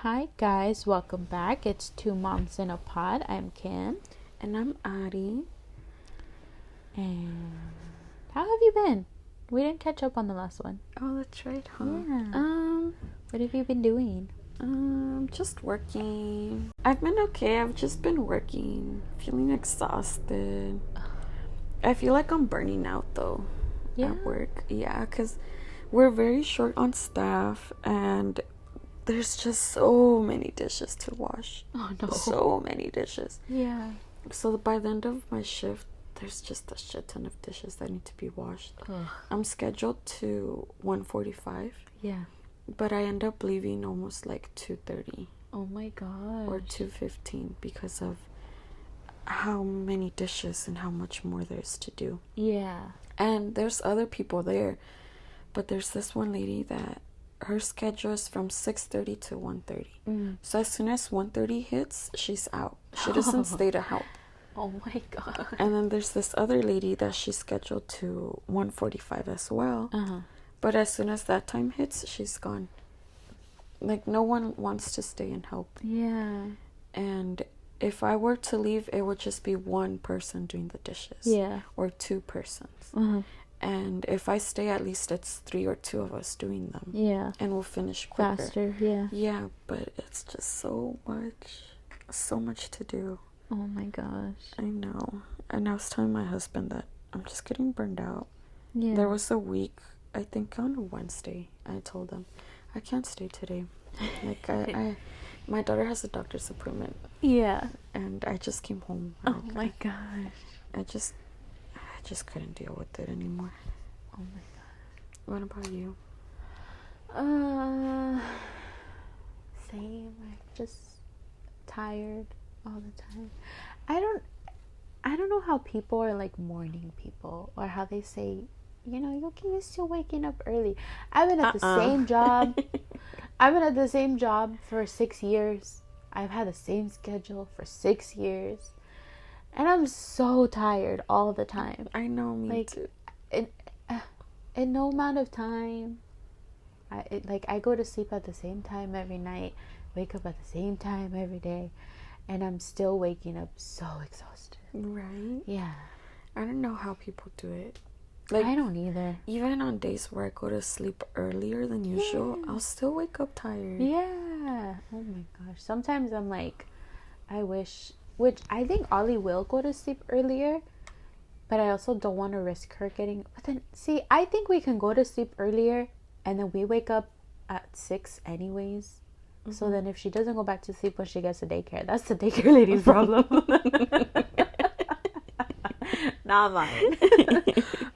Hi guys, welcome back. It's Two Moms in a Pod. I'm Kim. And I'm Ari. And how have you been? We didn't catch up on the last one. Oh, that's right, huh? Yeah. What have you been doing? Just working. I've been okay. I've just been working, feeling exhausted. I feel like I'm burning out though. Yeah. At work. Yeah, because we're very short on staff and there's just so many dishes to wash. Oh no. So many dishes. Yeah. So by the end of my shift, there's just a shit ton of dishes that need to be washed. Ugh. I'm scheduled to 1:45. Yeah. But I end up leaving almost like 2:30. Oh my god. Or 2:15 because of how many dishes and how much more there's to do. Yeah. And there's other people there. But there's this one lady that her schedule is from 6:30 to 1:30. So as soon as 1:30 hits, she's out. She doesn't stay to help. Oh my god. And then there's this other lady that she's scheduled to 1:45 as well. But as soon as that time hits, she's gone. Like, no one wants to stay and help. Yeah. And if I were to leave, it would just be one person doing the dishes. Yeah. Or two persons. And if I stay, at least it's 3 or 2 of us doing them. Yeah. And we'll finish quicker. Faster, yeah. Yeah, but it's just so much to do. Oh my gosh. I know. And I was telling my husband that I'm just getting burned out. Yeah. There was a week, I think on a Wednesday, I told him, I can't stay today. Like, my daughter has a doctor's appointment. Yeah. And I just came home. Oh my gosh. I just couldn't deal with it anymore. Oh my god. What about you? Same. I'm just tired all the time. I don't know how people are like morning people, or how they say, you'll get used to waking up early. I've been at the same job. I've been at the same job for 6 years. I've had the same schedule for 6 years. And I'm so tired all the time. I know, me too. In no amount of time, I go to sleep at the same time every night, wake up at the same time every day, and I'm still waking up so exhausted. Right? Yeah. I don't know how people do it. Like, I don't either. Even on days where I go to sleep earlier than usual, I'll still wake up tired. Yeah. Oh my gosh. Sometimes I'm like, I wish... Which I think Ollie will go to sleep earlier, but I also don't want to risk her getting... But then, see, I think we can go to sleep earlier, and then we wake up at 6 anyways. So then if she doesn't go back to sleep when she gets to daycare, that's the daycare lady's problem. Not mine.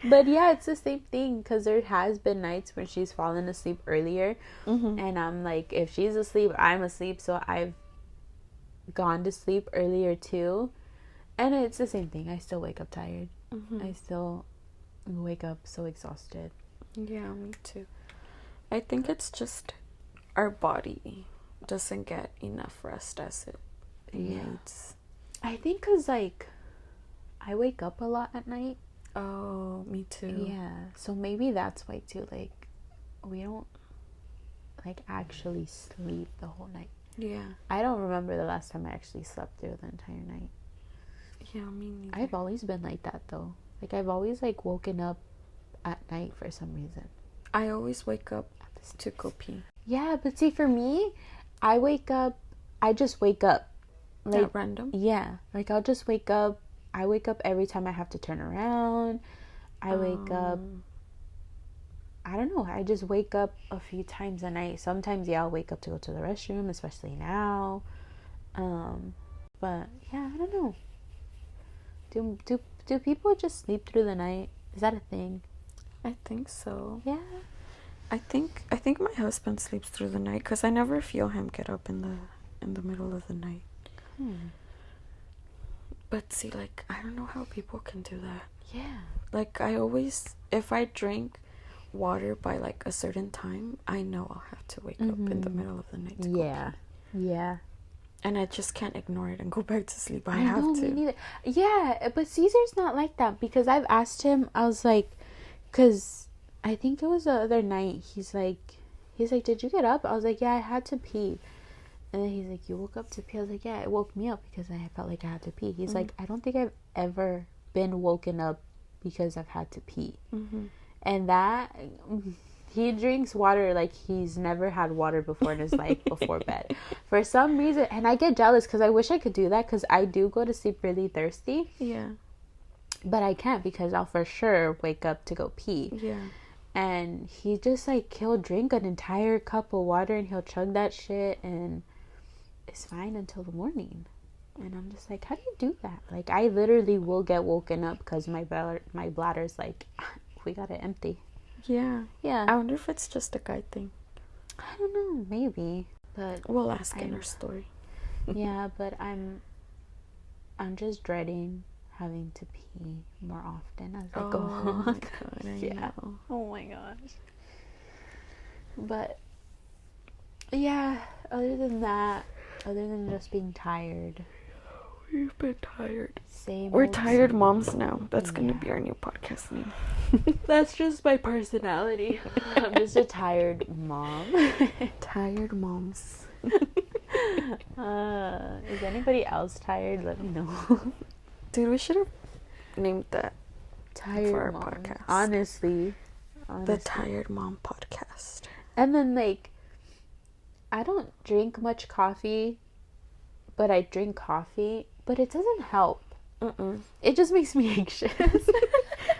But yeah, it's the same thing, because there has been nights when she's fallen asleep earlier, and I'm like, if she's asleep, I'm asleep, so I've gone to sleep earlier too, and it's the same thing. I still wake up tired. I still wake up so exhausted. Yeah, me too. I think it's just our body doesn't get enough rest as it needs. I think because like I wake up a lot at night. Oh, me too. Yeah, so maybe that's why too. Like, we don't like actually sleep the whole night. Yeah. I don't remember the last time I actually slept through the entire night. Yeah, me neither. I've always been like that though. Like, I've always like woken up at night for some reason. I always wake up to go pee. Yeah, but see, for me, I just wake up. Like, at random? Yeah. Like, I'll just wake up. I wake up every time I have to turn around. I wake up. I don't know. I just wake up a few times a night. Sometimes, I'll wake up to go to the restroom, especially now. But yeah, I don't know. Do people just sleep through the night? Is that a thing? I think so. Yeah. I think my husband sleeps through the night because I never feel him get up in the middle of the night. But see, like, I don't know how people can do that. Yeah. Like, if I drink water by like a certain time, I know I'll have to wake up in the middle of the night to go pee. Yeah. And I just can't ignore it and go back to sleep. I have know, to. Me neither. Yeah, but Caesar's not like that, because I've asked him. I was like, because I think it was the other night. He's like, did you get up? I was like, yeah, I had to pee. And then he's like, you woke up to pee? I was like, yeah, it woke me up because I felt like I had to pee. He's like, I don't think I've ever been woken up because I've had to pee. And that, he drinks water like he's never had water before in his life before bed. For some reason, and I get jealous because I wish I could do that because I do go to sleep really thirsty. Yeah. But I can't because I'll for sure wake up to go pee. Yeah. And he just, like, he'll drink an entire cup of water and he'll chug that shit and it's fine until the morning. And I'm just like, how do you do that? Like, I literally will get woken up because my bladder's like, we gotta empty. Yeah. Yeah. I wonder if it's just a guy thing. I don't know, maybe. But we'll ask in her story. Yeah, but I'm just dreading having to pee more often as I go on. Oh my god, I know. Oh my gosh. But yeah, other than just being tired. We've been tired. We're tired moms now. That's gonna be our new podcast name. That's just my personality. I'm just a tired mom. Tired moms. Is anybody else tired? Let me know. Dude, we should have named that Tired for our Mom. podcast. Honestly. The Tired Mom Podcast. And then, like, I don't drink much coffee, but I drink coffee, but it doesn't help. It just makes me anxious.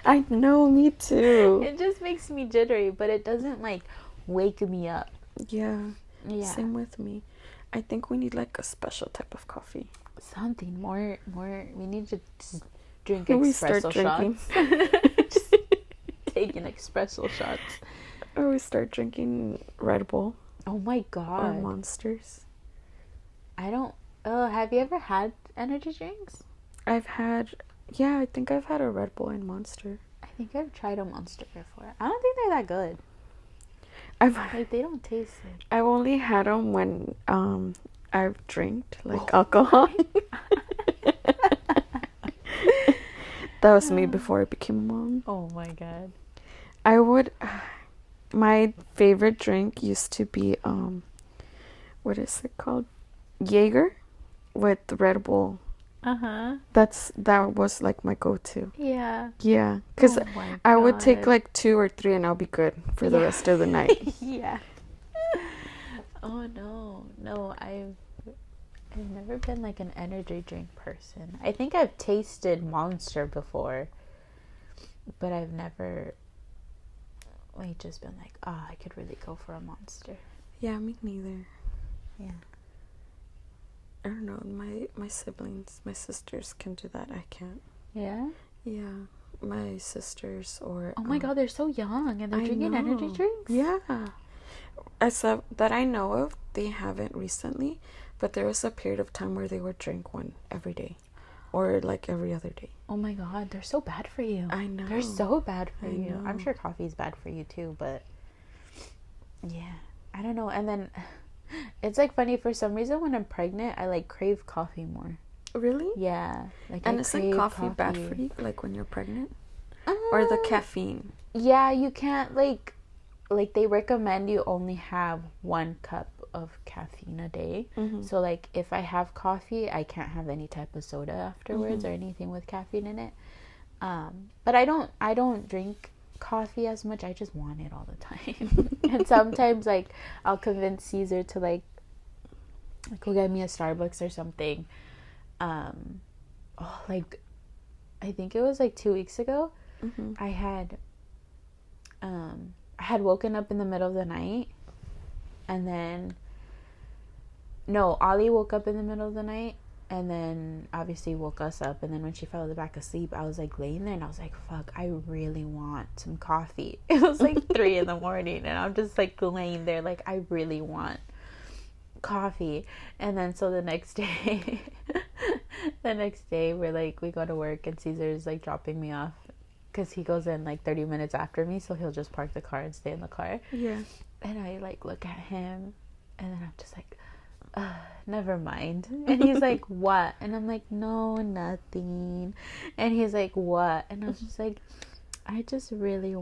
I know, me too. It just makes me jittery, but it doesn't, like, wake me up. Yeah. Same with me. I think we need, like, a special type of coffee. Something more. We need to just drink Can espresso we start drinking? shots. Just taking espresso shots. Or we start drinking Red Bull. Oh my god. Or Monsters. Have you ever had energy drinks? I think I've had a Red Bull and Monster. I think I've tried a Monster before. I don't think they're that good. They don't taste good. I've only had them when I've drank alcohol. That was me before I became a mom. Oh my god. My favorite drink used to be what is it called? Jaeger with Red Bull. That was like my go-to. Yeah. Yeah, because I would take like 2 or 3 and I'll be good for the rest of the night. Yeah. Oh no, I've never been like an energy drink person. I think I've tasted Monster before, but I've never just been like, I could really go for a Monster. Yeah, me neither. Yeah. I don't know, my siblings, my sisters can do that. I can't. Yeah? Yeah. My sisters or... Oh my god, they're so young and they're drinking energy drinks? Yeah. That I know of, they haven't recently, but there was a period of time where they would drink one every day. Or like every other day. Oh my god, they're so bad for you. I know. They're so bad for you. Know. I'm sure coffee's bad for you too, but... Yeah. I don't know. And then... It's like funny, for some reason when I'm pregnant I like crave coffee more. Really? Yeah. And isn't coffee bad for you, like when you're pregnant? Or the caffeine? Yeah, you can't like they recommend you only have 1 cup of caffeine a day. So like if I have coffee, I can't have any type of soda afterwards or anything with caffeine in it. But I don't drink coffee as much. I just want it all the time. And sometimes like I'll convince Caesar to like go get me a Starbucks or something. Like I think it was like 2 weeks ago. I had woken up in the middle of the night, and then Ollie woke up in the middle of the night, and then obviously woke us up, and then when she fell back asleep, I was like laying there and I was like, fuck, I really want some coffee. It was like 3 in the morning and I'm just like laying there like I really want coffee. And then so the next day we're like, we go to work and Caesar's like dropping me off because he goes in like 30 minutes after me, so he'll just park the car and stay in the car. Yeah. And I like look at him and then I'm just like, never mind. And he's like, what? And I'm like, no, nothing. And he's like, what? And I was just like, I'm just really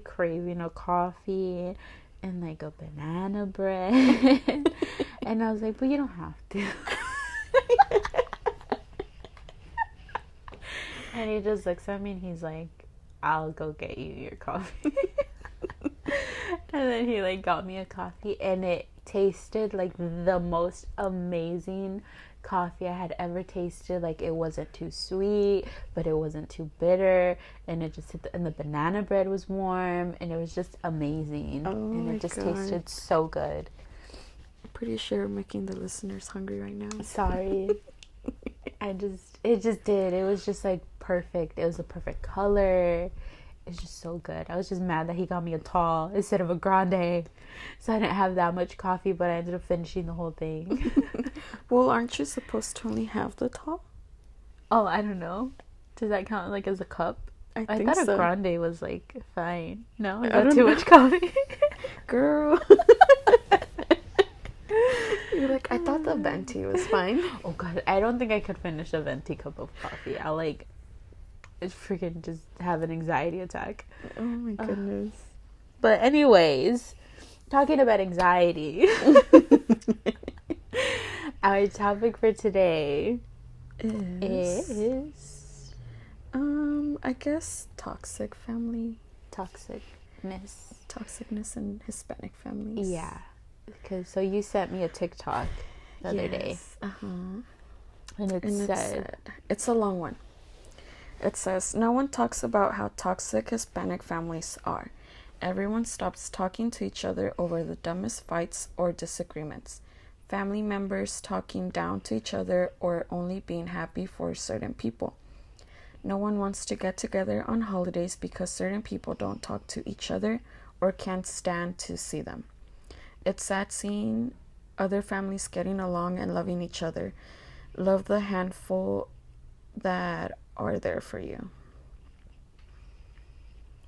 craving a coffee and like a banana bread And I was like, but you don't have to. And he just looks at me and he's like, I'll go get you your coffee. And then he like got me a coffee, and it tasted like the most amazing coffee I had ever tasted. Like, it wasn't too sweet, but it wasn't too bitter, and it just and the banana bread was warm, and it was just amazing. And it just tasted so good. I'm pretty sure I'm making the listeners hungry right now. Sorry. It just did. It was just like perfect. It was a perfect color. It's just so good. I was just mad that he got me a tall instead of a grande, so I didn't have that much coffee, but I ended up finishing the whole thing. Well, aren't you supposed to only have the tall? Oh, I don't know. Does that count like as a cup? I thought so. A grande was like fine. No, is that too much coffee? Girl. You're like, I thought the venti was fine. Oh god, I don't think I could finish a venti cup of coffee. I'll like freaking just have an anxiety attack. Oh my goodness. But anyways, talking about anxiety. Our topic for today is I guess toxicness in Hispanic families. Yeah. Because so you sent me a TikTok the other day. And it said, it's a long one. It says, no one talks about how toxic Hispanic families are. Everyone stops talking to each other over the dumbest fights or disagreements. Family members talking down to each other or only being happy for certain people. No one wants to get together on holidays because certain people don't talk to each other or can't stand to see them. It's sad seeing other families getting along and loving each other. Love the handful that are there for you.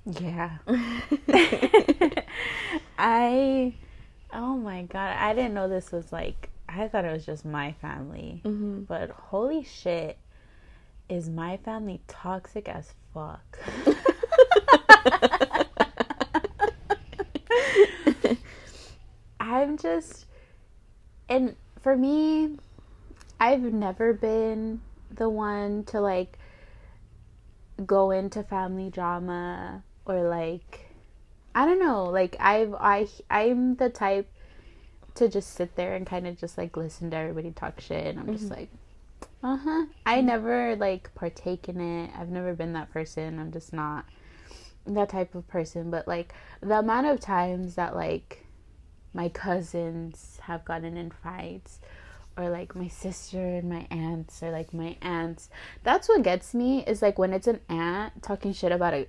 Yeah. Oh my god, I didn't know this was like, I thought it was just my family. Mm-hmm. But holy shit, is my family toxic as fuck. And for me, I've never been the one to like go into family drama or like, I don't know, like I'm the type to just sit there and kind of just like listen to everybody talk shit, and I'm just like, I never like partake in it. I've never been that person. I'm just not that type of person. But like the amount of times that like my cousins have gotten in fights, or like my sister and my aunts, or like my aunts, that's what gets me, is like when it's an aunt talking shit about a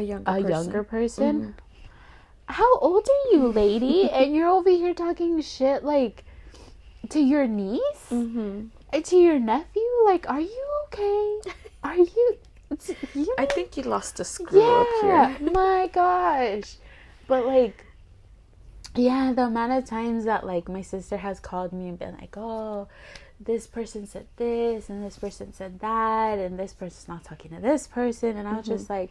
younger person. Mm-hmm. How old are you, lady? And you're over here talking shit like to your niece, to your nephew. Like, are you okay? Are you? I think you lost a screw up here. My gosh. But like, yeah, the amount of times that like my sister has called me and been like, oh, this person said this and this person said that and this person's not talking to this person, and I was just like,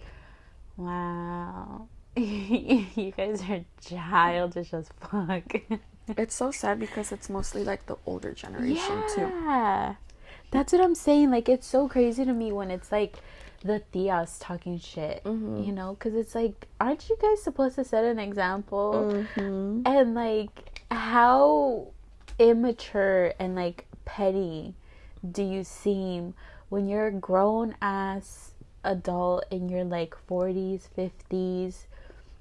wow. You guys are childish as fuck. It's so sad because it's mostly like the older generation too. Yeah, that's what I'm saying. Like, it's so crazy to me when it's like the tias talking shit, you know, because it's like, aren't you guys supposed to set an example? And like, how immature and like petty do you seem when you're a grown ass adult in your like 40s, 50s,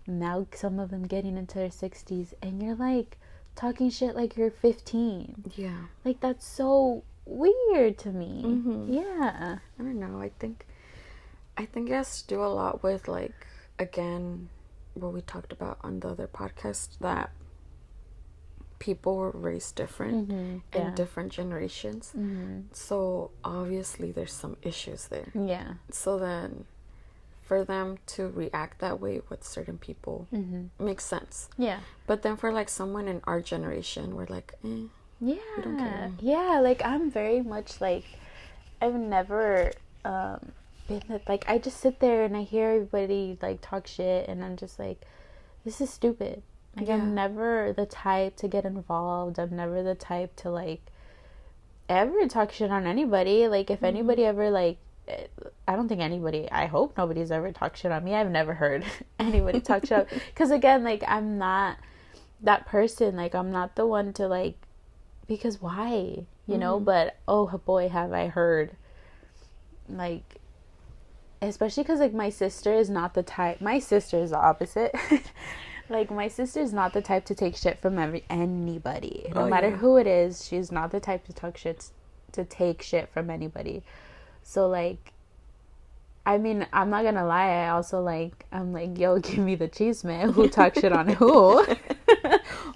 now some of them getting into their 60s, and you're like talking shit like you're 15. Yeah, like that's so weird to me. Yeah, I don't know, I think it has to do a lot with like, again, what we talked about on the other podcast, that people were raised different in different generations. So obviously there's some issues there. Yeah. So then for them to react that way with certain people makes sense. Yeah. But then for like someone in our generation, we're like, yeah, we don't care. Yeah, like I'm very much like, I've never been that, like I just sit there and I hear everybody like talk shit and I'm just like, this is stupid. Like, I'm never the type to get involved. I'm never the type to, like, ever talk shit on anybody. Like, if anybody ever, like, I don't think anybody, I hope nobody's ever talked shit on me. I've never heard anybody talk shit. Because, again, like, I'm not that person. Like, I'm not the one to, like, because why? You know? But, oh, boy, have I heard, like, especially because, like, my sister is not the type. My sister is the opposite. Like, my sister's not the type to take shit from anybody. No matter who it is, she's not the type to take shit from anybody. So, like, I mean, I'm not gonna lie, I also, like, I'm like, yo, give me the cheese, man. Who talks shit on who?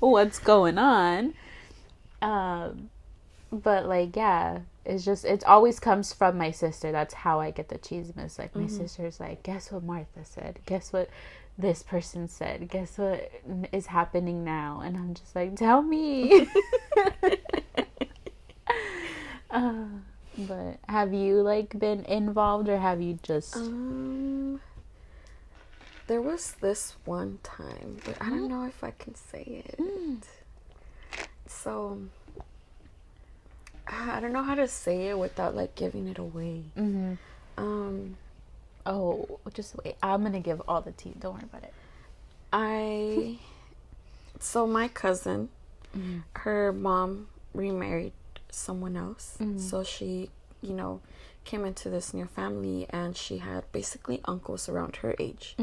What's going on? But, like, yeah, it's just, it always comes from my sister. That's how I get the chismes. Like, my sister's like, guess what Martha said? Guess what this person said? Guess what is happening now? And I'm just like, tell me. But have you, like, been involved, or have you just... There was this one time, but I don't know if I can say it. So, I don't know how to say it without, like, giving it away. Oh, just wait. I'm gonna give all the tea. Don't worry about it. So my cousin, her mom remarried someone else. So she, you know, came into this new family, and she had basically uncles around her age.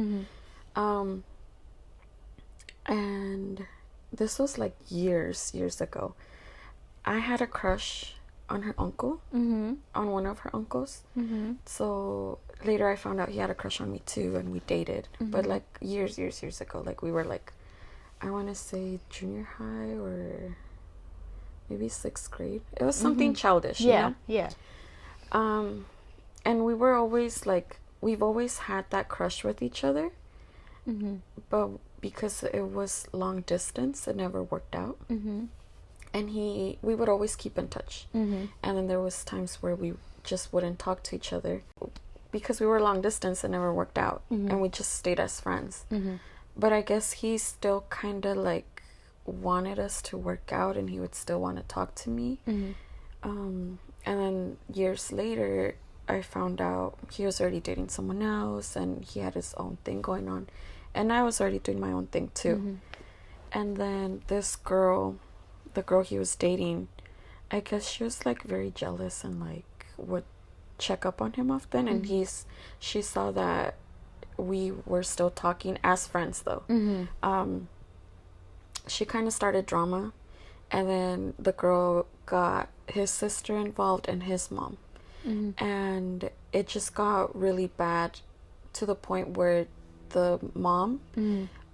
And this was like years ago. I had a crush on her uncle, on one of her uncles. So later I found out he had a crush on me too, and we dated. But like years ago, like we were like, I want to say junior high or maybe 6th grade. It was something childish, you know? Yeah. And we were always like, we've always had that crush with each other. But because it was long distance, it never worked out. And we would always keep in touch. And then there was times where we just wouldn't talk to each other because we were long distance. It never worked out, and we just stayed as friends. But I guess he still kind of like wanted us to work out, and he would still want to talk to me. And then years later, I found out he was already dating someone else, and he had his own thing going on, and I was already doing my own thing too. And then this girl, the girl he was dating, I guess she was like very jealous and like would check up on him often. And she saw that we were still talking as friends though. She kind of started drama, and then the girl got his sister involved and his mom. And it just got really bad to the point where the mom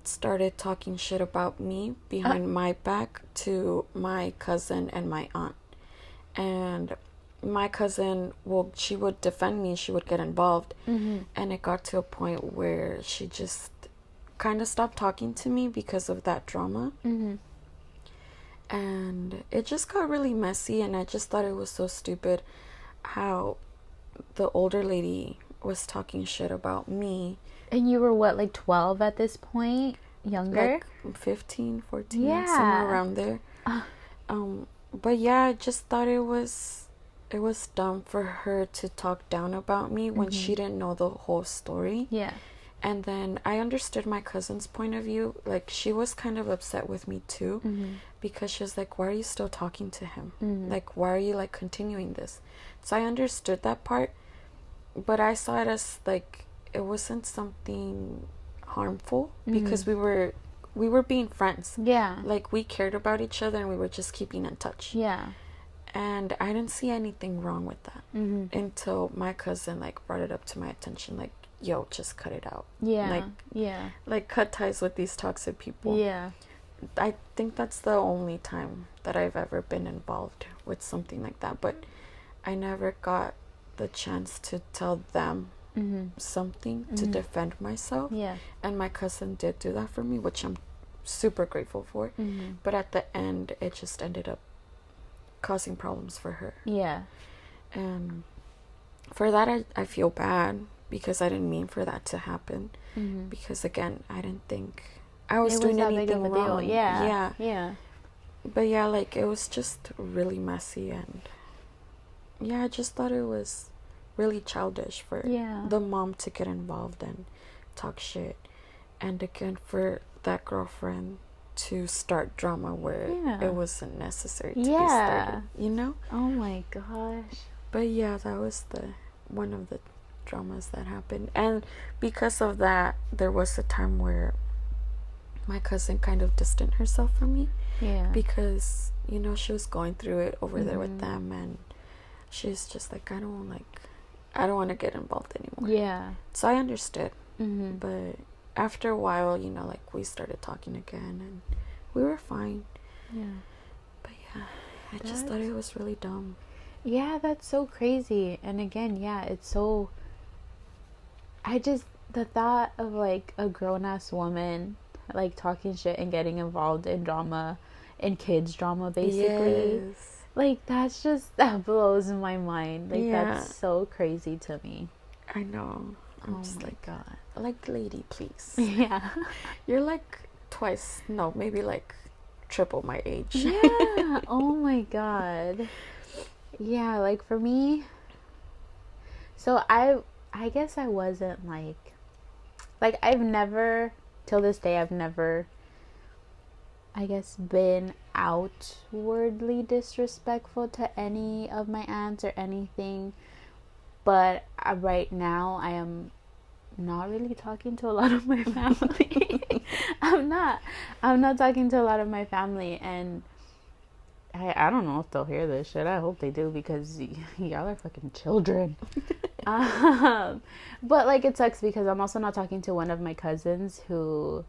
started talking shit about me behind my back to my cousin and my aunt. And my cousin, well, she would defend me, she would get involved. And it got to a point where she just kind of stopped talking to me because of that drama. And it just got really messy, and I just thought it was so stupid how the older lady was talking shit about me. And you were what, like 12 at this point? Younger? Like 15, 14, somewhere around there. But yeah, I just thought it was dumb for her to talk down about me when she didn't know the whole story. And then I understood my cousin's point of view. Like, she was kind of upset with me too, because she was like, why are you still talking to him? Like, why are you like continuing this? So I understood that part, but I saw it as like, it wasn't something harmful because we were being friends. Like, we cared about each other, and we were just keeping in touch. And I didn't see anything wrong with that until my cousin like brought it up to my attention, like, yo, just cut it out. Like cut ties with these toxic people. I think that's the only time that I've ever been involved with something like that, but I never got the chance to tell them something to defend myself. And my cousin did do that for me, which I'm super grateful for. But at the end, it just ended up causing problems for her. And for that, I feel bad, because I didn't mean for that to happen. Because again, I I was doing anything wrong. Yeah. But yeah, like, it was just really messy, and yeah, I just thought it was really childish for the mom to get involved and talk shit, and again for that girlfriend to start drama where it wasn't necessary to be started, you know? Oh my gosh. But yeah, that was one of the dramas that happened. And because of that, there was a time where my cousin kind of distanced herself from me. Yeah. Because, you know, she was going through it over there with them, and she's just like, I don't want to get involved anymore. Yeah. So I understood. But after a while, you know, like, we started talking again, and we were fine. Yeah. But yeah, I just thought it was really dumb. Yeah, that's so crazy. And again, yeah, it's so... the thought of, like, a grown-ass woman, like, talking shit and getting involved in drama, in kids' drama, basically. Yes. Like, that blows my mind. Like, that's so crazy to me. I know. I'm just like, God. Like, lady, please. Yeah. You're, like, maybe, like, triple my age. Yeah. Oh, my God. Yeah, like, for me... So, I guess I wasn't, like, I've never... Till this day, I've never... I guess been outwardly disrespectful to any of my aunts or anything, but right now I am not really talking to a lot of my family. I'm not talking to a lot of my family, and I don't know if they'll hear this shit. I hope they do, because y'all are fucking children. But like, it sucks because I'm also not talking to one of my cousins who,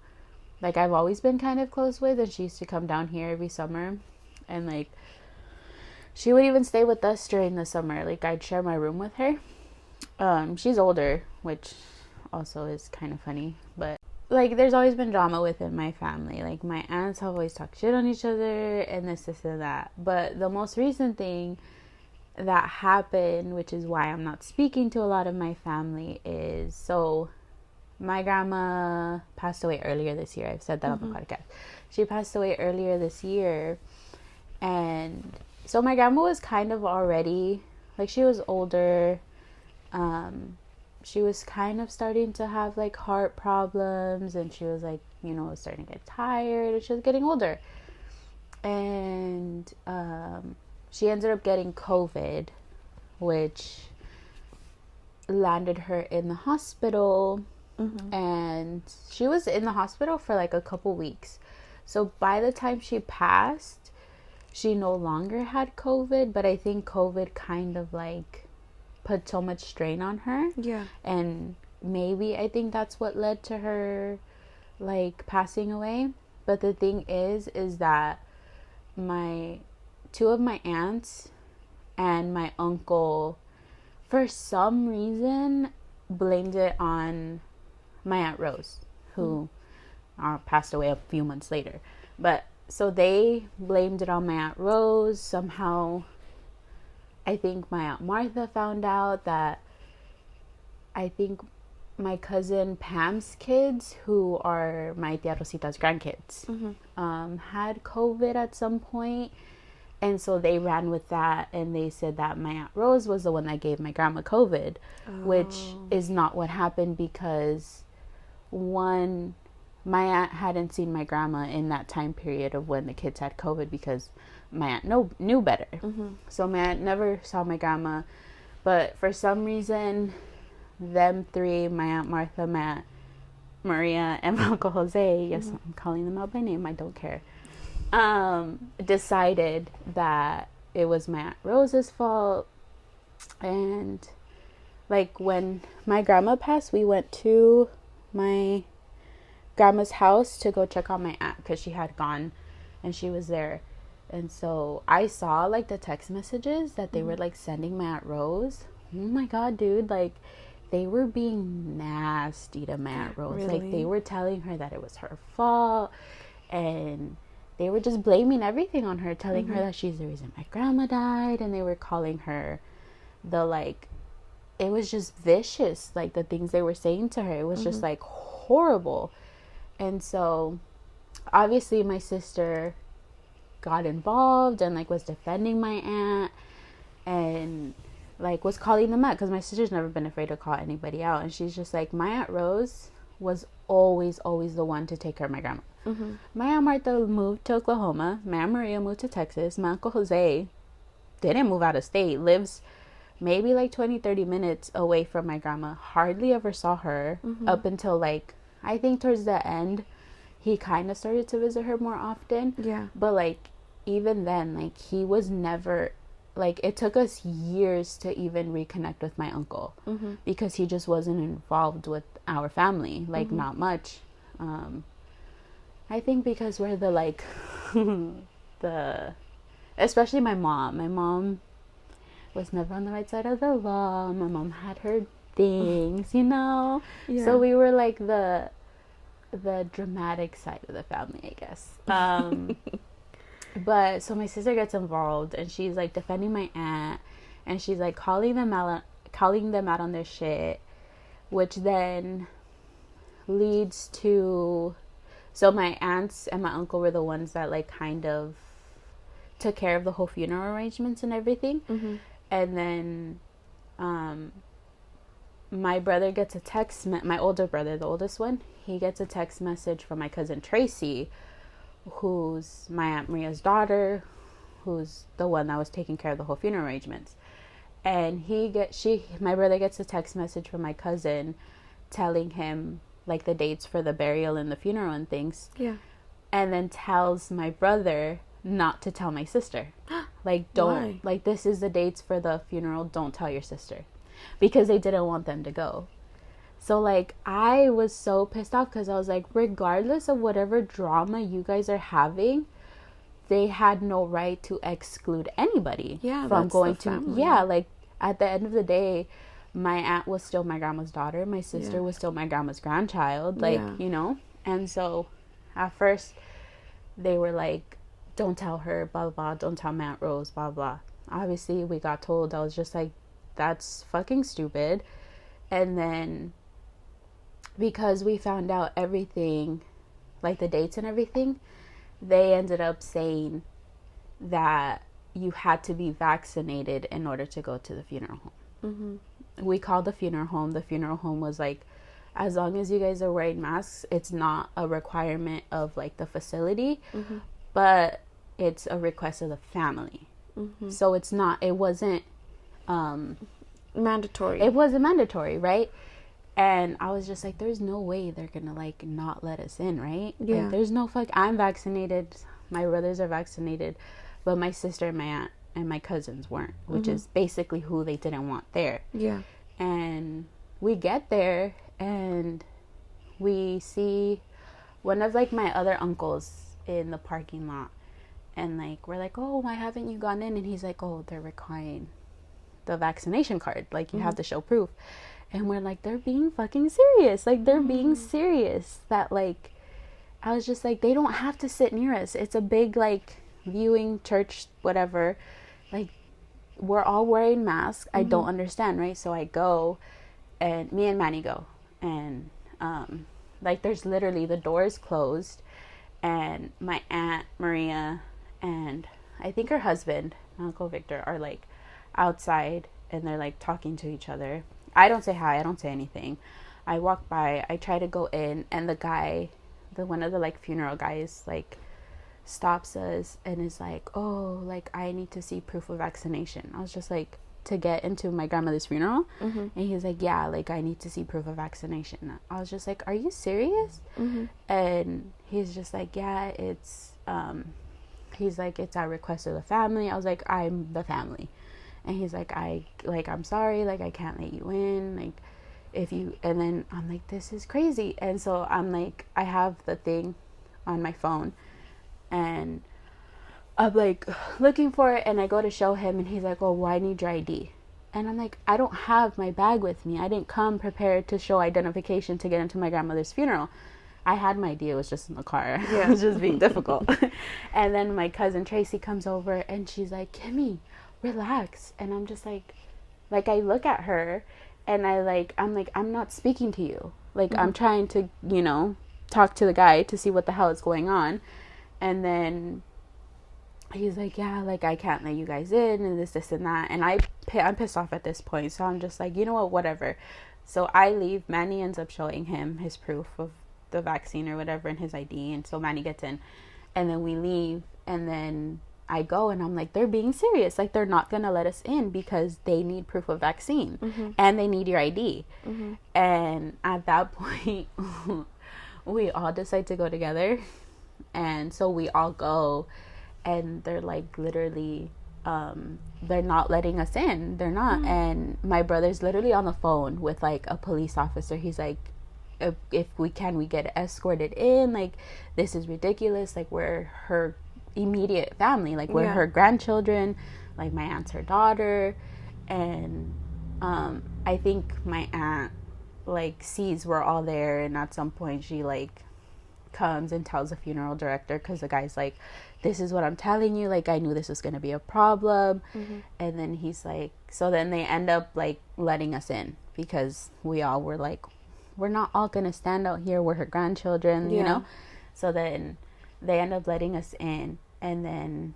like, I've always been kind of close with, and she used to come down here every summer, and, like, she would even stay with us during the summer. Like, I'd share my room with her. She's older, which also is kind of funny, but, like, there's always been drama within my family. Like, my aunts have always talked shit on each other, and this, and that. But the most recent thing that happened, which is why I'm not speaking to a lot of my family, is, so... My grandma passed away earlier this year. I've said that on the podcast. She passed away earlier this year. And so my grandma was kind of already, like, she was older. She was kind of starting to have, like, heart problems. And she was, like, you know, starting to get tired. And she was getting older. And she ended up getting COVID, which landed her in the hospital. And she was in the hospital for like a couple weeks. So by the time she passed, she no longer had COVID, but I think COVID kind of like put so much strain on her. Yeah. And maybe I think that's what led to her like passing away. But the thing is that two of my aunts and my uncle, for some reason, blamed it on my Aunt Rose, who passed away a few months later. But so they blamed it on my Aunt Rose. Somehow, I think my Aunt Martha found out that I think my cousin Pam's kids, who are my tia Rosita's grandkids, had COVID at some point. And so they ran with that, and they said that my Aunt Rose was the one that gave my grandma COVID, which is not what happened, because one, my aunt hadn't seen my grandma in that time period of when the kids had COVID, because my aunt knew better. So my aunt never saw my grandma, but for some reason, them three, my Aunt Martha, my Aunt Maria, and my Uncle Jose, yes, I'm calling them out by name, I don't care, decided that it was my Aunt Rose's fault. And like, when my grandma passed, we went to my grandma's house to go check on my aunt, because she had gone and she was there. And so I saw like the text messages that they were like sending my Aunt Rose. Oh my God, dude, like, they were being nasty to my Aunt Rose. Really? Like, they were telling her that it was her fault, and they were just blaming everything on her, telling her that she's the reason my grandma died. And they were calling her it was just vicious, like the things they were saying to her. It was just like horrible. And so obviously my sister got involved and like was defending my aunt and like was calling them out, because my sister's never been afraid to call anybody out, and she's just like, my Aunt Rose was always the one to take care of my grandma. My Aunt Martha moved to Oklahoma, my Aunt Maria moved to Texas, my Uncle Jose didn't move out of state, lives maybe like 20-30 minutes away from my grandma, hardly ever saw her up until like I think towards the end he kind of started to visit her more often. Yeah. But like even then, like he was never, like it took us years to even reconnect with my uncle because he just wasn't involved with our family, like not much. I think because we're the like especially my mom was never on the right side of the law. My mom had her things, you know. Yeah. So we were like the dramatic side of the family, I guess. But so my sister gets involved and she's like defending my aunt and she's like calling them out on their shit, which then leads to, so my aunts and my uncle were the ones that like kind of took care of the whole funeral arrangements and everything. And then my brother gets a text, my older brother, the oldest one, he gets a text message from my cousin Tracy, who's my Aunt Maria's daughter, who's the one that was taking care of the whole funeral arrangements. And my brother gets a text message from my cousin telling him like the dates for the burial and the funeral and things. Yeah. And then tells my brother not to tell my sister. Like, don't. Why? Like, this is the dates for the funeral. Don't tell your sister. Because they didn't want them to go. So, like, I was so pissed off because I was like, regardless of whatever drama you guys are having, they had no right to exclude anybody from going to. Family. Yeah, like, at the end of the day, my aunt was still my grandma's daughter. My sister was still my grandma's grandchild. Like, you know? And so, at first, they were like, don't tell her, blah, blah, blah. Don't tell my Aunt Rose, blah, blah. Obviously, we got told. I was just like, that's fucking stupid. And then, because we found out everything, like the dates and everything, they ended up saying that you had to be vaccinated in order to go to the funeral home. We called the funeral home. The funeral home was like, as long as you guys are wearing masks, it's not a requirement of like the facility, but it's a request of the family. So it wasn't mandatory. It wasn't mandatory, right? And I was just like, there's no way they're gonna like not let us in, right? Yeah. Like, there's no I'm vaccinated, my brothers are vaccinated, but my sister and my aunt and my cousins weren't, which is basically who they didn't want there. Yeah. And we get there and we see one of like my other uncles in the parking lot, and like we're like, oh, why haven't you gone in? And he's like, oh, they're requiring the vaccination card, like you have to show proof. And we're like, they're being fucking serious, like they're being serious, that like I was just like, they don't have to sit near us, it's a big like viewing church, whatever, like we're all wearing masks. I don't understand, right? So I go, and me and Manny go, and like there's literally, the door is closed, and my Aunt Maria and I think her husband, my Uncle Victor, are like outside, and they're like talking to each other. I don't say hi, I don't say anything. I walk by, I try to go in, and the guy, one of the like funeral guys, like stops us and is like, oh, like I need to see proof of vaccination. I was just like, to get into my grandmother's funeral? And he's like, yeah, like I need to see proof of vaccination. I was just like, are you serious? And he's just like, yeah, it's he's like, it's our request of the family. I was like, I'm the family. And he's like, I'm sorry, like I can't let you in, like if you, and then I'm like, this is crazy. And so I'm like, I have the thing on my phone, and I'm like looking for it, and I go to show him, and he's like, oh, well, I need your ID. And I'm like, I don't have my bag with me. I didn't come prepared to show identification to get into my grandmother's funeral. I had my ID, it was just in the car. Yeah. It was just being difficult. And then my cousin Tracy comes over, and she's like, Kimmy, relax. And I'm just like I look at her, and I'm like, I'm not speaking to you. Like, I'm trying to, talk to the guy to see what the hell is going on. And then he's like, yeah, like, I can't let you guys in, and this and that. And I'm pissed off at this point. So I'm just like, you know what, whatever. So I leave. Manny ends up showing him his proof of the vaccine or whatever and his ID. And so Manny gets in. And then we leave. And then I go and I'm like, they're being serious. Like, they're not going to let us in because they need proof of vaccine. Mm-hmm. And they need your ID. Mm-hmm. And at that point, we all decide to go together. And so we all go. And they're like, literally, they're not letting us in. They're not. Mm. And my brother's literally on the phone with like a police officer. He's like, if we get escorted in, like, this is ridiculous. Like, we're her immediate family. Like, we're her grandchildren. Like, my aunt's her daughter. And I think my aunt, like, sees we're all there. And at some point she, like, comes and tells the funeral director, because the guy's like, this is what I'm telling you, like, I knew this was going to be a problem. Mm-hmm. And then he's like, so then they end up like letting us in, because we all were like, we're not all going to stand out here, we're her grandchildren, you know. So then they end up letting us in, and then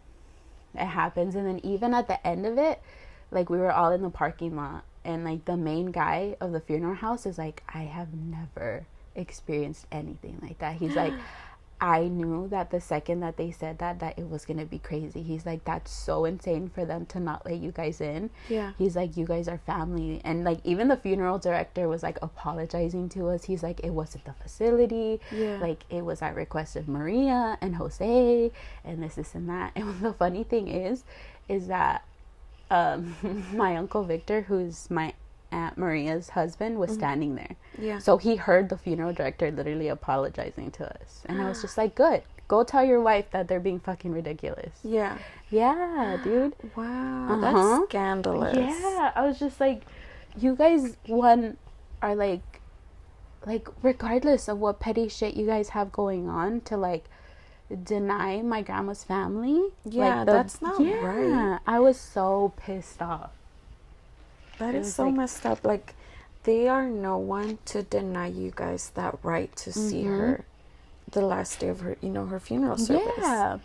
it happens. And then even at the end of it, like, we were all in the parking lot, and like the main guy of the funeral house is like, I have never experienced anything like that. He's like, I knew that the second that they said that it was gonna be crazy. He's like, that's so insane for them to not let you guys in. Yeah. He's like, you guys are family. And like, even the funeral director was like apologizing to us. He's like, it wasn't the facility. Yeah. Like, it was at request of Maria and Jose and this and that. And the funny thing is that my Uncle Victor, who's my Aunt Maria's husband, was standing there. Yeah. So he heard the funeral director literally apologizing to us. And I was just like, good. Go tell your wife that they're being fucking ridiculous. Yeah. Yeah, dude. Wow. That's scandalous. Yeah. I was just like, you guys, are like, regardless of what petty shit you guys have going on, to like deny my grandma's family. Yeah, like that's not right. I was so pissed off. That is so like, messed up. Like, they are no one to deny you guys that right to see her the last day of her, you know, her funeral service. Yeah.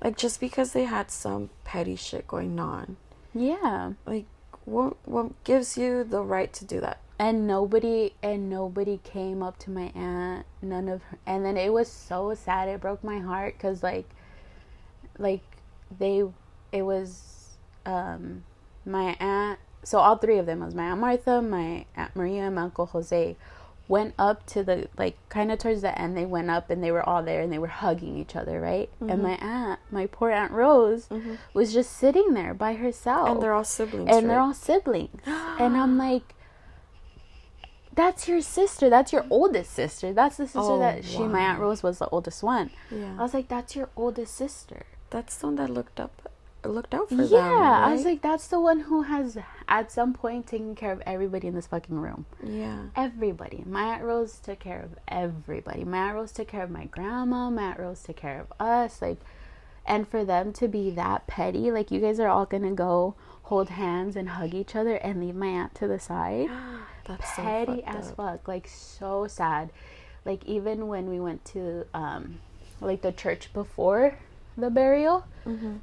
Like, just because they had some petty shit going on. Yeah. Like, what gives you the right to do that? And nobody came up to my aunt. None of her. And then it was so sad. It broke my heart, because it was my aunt. So all three of them, was my Aunt Martha, my Aunt Maria, and my Uncle Jose, went up to the, like, kind of towards the end, they went up and they were all there and they were hugging each other, right? Mm-hmm. And my poor Aunt Rose, was just sitting there by herself. And they're all siblings, And they're all siblings. And I'm like, that's your sister. That's your oldest sister. That's the sister my Aunt Rose was the oldest one. Yeah. I was like, that's your oldest sister. That's the one that looked out for them. Yeah, right? I was like, that's the one who has at some point taken care of everybody in this fucking room. Yeah. Everybody. My Aunt Rose took care of everybody. My Aunt Rose took care of my grandma. My Aunt Rose took care of us. Like, and for them to be that petty, like, you guys are all gonna go hold hands and hug each other and leave my aunt to the side. That's petty so as fuck. Like, so sad. Like, even when we went to like the church before the burial,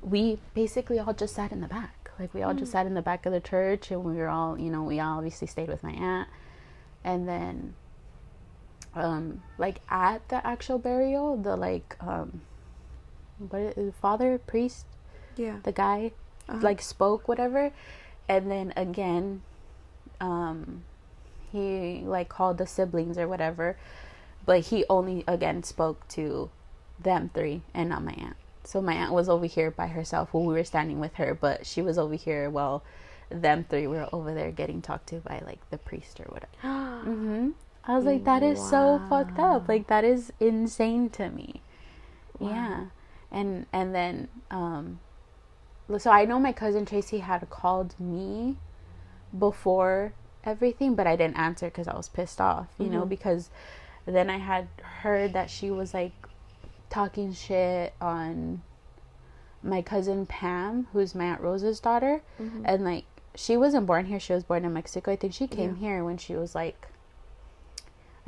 we basically all just sat in the back. Like, we all just sat in the back of the church, and we were all, you know, we all obviously stayed with my aunt. And then like, at the actual burial, the like father, priest, the guy like spoke, whatever. And then again, he like called the siblings or whatever, but he only again spoke to them three and not my aunt. So my aunt was over here by herself while we were standing with her, but she was over here while them three were over there getting talked to by like the priest or whatever. I was like, that is so fucked up. Like, that is insane to me. Wow. Yeah. And then so I know my cousin Tracy had called me before everything, but I didn't answer because I was pissed off, you know, because then I had heard that she was like talking shit on my cousin Pam, who's my Aunt Rose's daughter. And like, she wasn't born here, she was born in Mexico. I think she came here when she was like,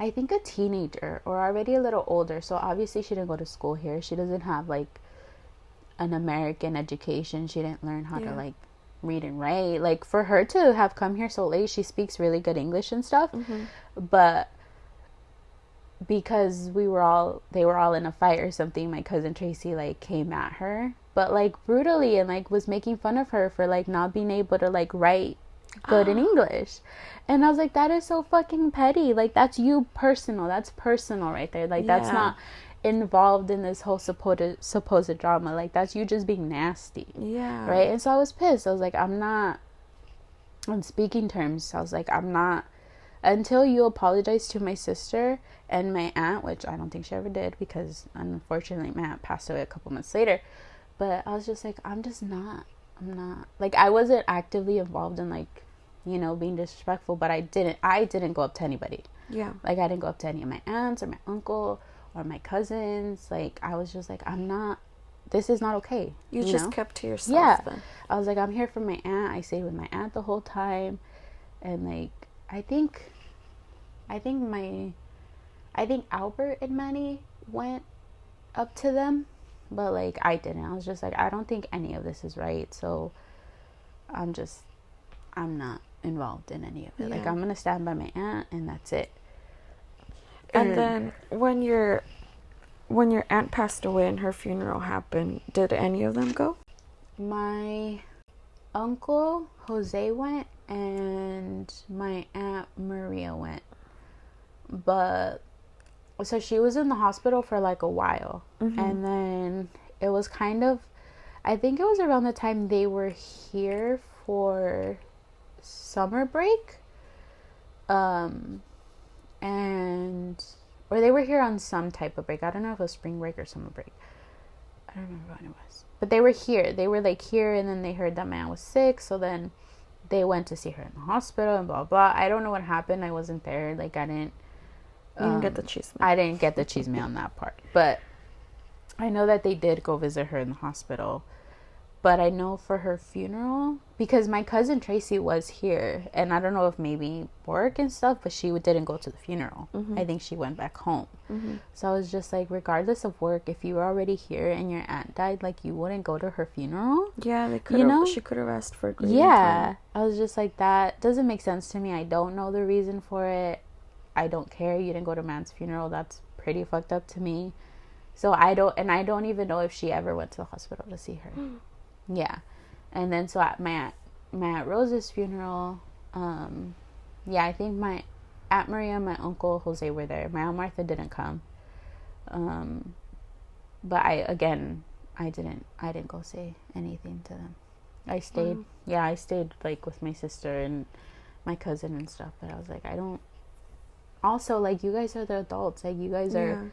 I think a teenager or already a little older. So obviously she didn't go to school here. She doesn't have like an American education. She didn't learn how to like read and write. Like for her to have come here so late, she speaks really good English and stuff. But because they were all in a fight or something, my cousin Tracy like came at her, but like brutally, and like was making fun of her for like not being able to like write good in English. And I was like, that is so fucking petty. Like that's personal right there. Like that's not involved in this whole supposed drama. Like that's you just being nasty. Right. And so I was pissed. I was like, I'm not, on speaking terms, I was like, I'm not, until you apologize to my sister and my aunt, which I don't think she ever did because unfortunately my aunt passed away a couple months later. But I was just like, I'm not like, I wasn't actively involved in like, you know, being disrespectful, but I didn't go up to anybody. Like I didn't go up to any of my aunts or my uncle or my cousins. Like I was just like, this is not okay. You just kept to yourself. Then. I was like, I'm here for my aunt. I stayed with my aunt the whole time. And like, I think Albert and Manny went up to them, but like I didn't. I was just like, I don't think any of this is right, so I'm not involved in any of it. Like I'm gonna stand by my aunt and that's it. And then when your aunt passed away and her funeral happened, did any of them go? My uncle Jose went and my aunt Maria went, but so she was in the hospital for like a while. And then it was kind of, I think it was around the time they were here for summer break, or they were here on some type of break. I don't know if it was spring break or summer break. I don't remember what it was, but they were here. They were like here, and then they heard that my aunt was sick, so then they went to see her in the hospital and blah blah. I don't know what happened. I wasn't there. Like I didn't. You didn't get the cheese. I didn't get the cheese on that part, but I know that they did go visit her in the hospital. But I know for her funeral, because my cousin Tracy was here, and I don't know if maybe work and stuff, but she didn't go to the funeral. I think she went back home. So I was just like, regardless of work, if you were already here and your aunt died, like you wouldn't go to her funeral. Yeah, they could. You know, she could have asked for a grieving time. I was just like, that doesn't make sense to me. I don't know the reason for it. I don't care. You didn't go to man's funeral. That's pretty fucked up to me. So I don't even know if she ever went to the hospital to see her. And then so at my aunt Rose's funeral, I think my Aunt Maria and my uncle Jose were there. My Aunt Martha didn't come. But I didn't go say anything to them. I stayed. I stayed like with my sister and my cousin and stuff, but I was like, I don't. Also, like, you guys are the adults. Like, you guys are,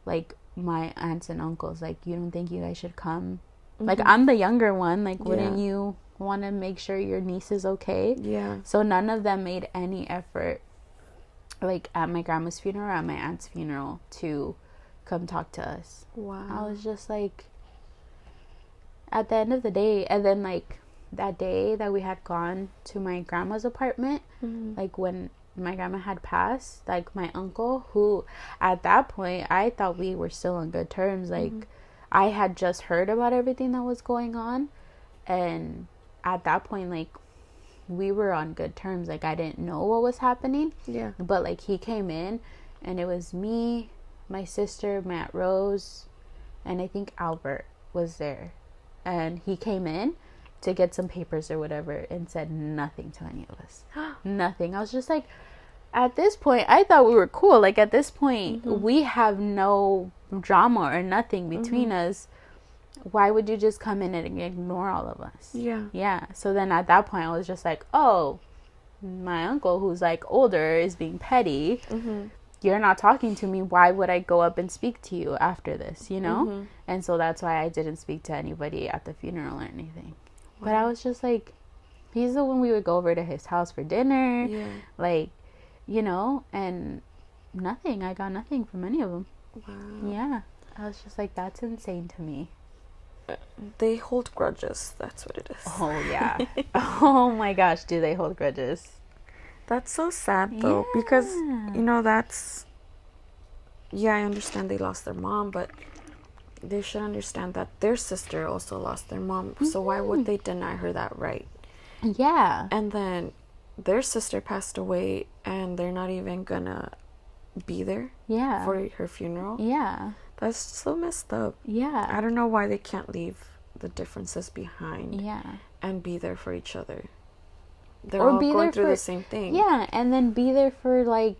like, my aunts and uncles. Like, you don't think you guys should come? Like, I'm the younger one. Like, wouldn't you want to make sure your niece is okay? So none of them made any effort, like, at my grandma's funeral, at my aunt's funeral, to come talk to us. I was just, like, at the end of the day, and then, like, that day that we had gone to my grandma's apartment, like, when my grandma had passed, like my uncle, who at that point I thought we were still on good terms, like I had just heard about everything that was going on, and at that point like we were on good terms. Like I didn't know what was happening, but like he came in and it was me, my sister, my Aunt Rose, and I think Albert was there, and he came in to get some papers or whatever and said nothing to any of us. Nothing. I was just like, at this point, I thought we were cool. Like, at this point, we have no drama or nothing between us. Why would you just come in and ignore all of us? So then at that point, I was just like, oh, my uncle, who's like older, is being petty. You're not talking to me. Why would I go up and speak to you after this, you know? And so that's why I didn't speak to anybody at the funeral or anything. But I was just like, he's the one we would go over to his house for dinner. Like, you know, and nothing. I got nothing from any of them. I was just like, that's insane to me. They hold grudges. That's what it is. Oh, yeah. Oh, my gosh. Do they hold grudges? That's so sad, though, because, you know, that's... Yeah, I understand they lost their mom, but they should understand that their sister also lost their mom. So why would they deny her that right? Yeah. And then their sister passed away, and they're not even gonna be there for her funeral. Yeah. That's so messed up. Yeah. I don't know why they can't leave the differences behind. Yeah. And be there for each other. They're all going through the same thing. Yeah, and then be there for, like,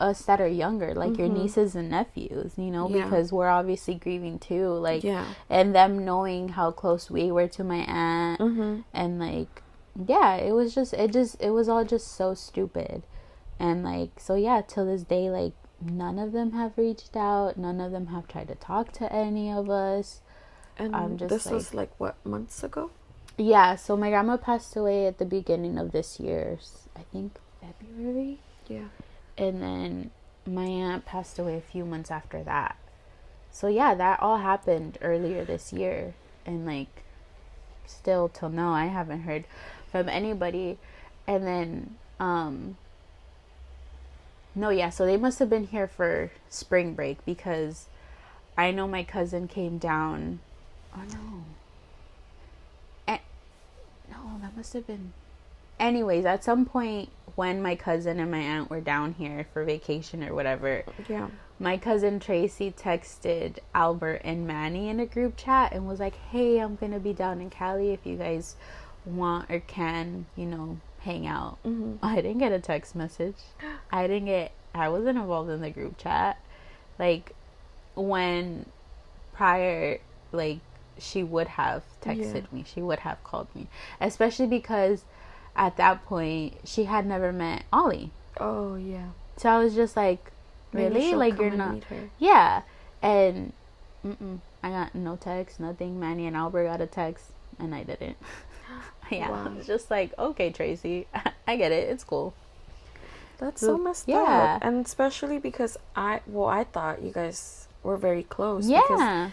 us that are younger, like your nieces and nephews, you know, because we're obviously grieving too, like, and them knowing how close we were to my aunt, and, like, it was all just so stupid, and, like, so, yeah, till this day, like, none of them have reached out, none of them have tried to talk to any of us, and I'm just, this was, like, what, months ago? Yeah, so my grandma passed away at the beginning of this year, I think February. Yeah. And then my aunt passed away a few months after that. So yeah, that all happened earlier this year. And like, still till now, I haven't heard from anybody. And then, so they must have been here for spring break, because I know my cousin came down. Oh no. No, that must have been... Anyways, at some point when my cousin and my aunt were down here for vacation or whatever, my cousin Tracy texted Albert and Manny in a group chat and was like, hey, I'm going to be down in Cali if you guys want or can, you know, hang out. I didn't get a text message. I wasn't involved in the group chat. Like, when prior, like, she would have texted me. She would have called me. Especially because at that point, she had never met Ollie. Oh, yeah. So I was just like, really? Like, you're not... Yeah. And I got no text, nothing. Manny and Albert got a text, and I didn't. Wow. I was just like, okay, Tracy, I get it. It's cool. That's so messed up. And especially because I thought you guys were very close. Yeah. Because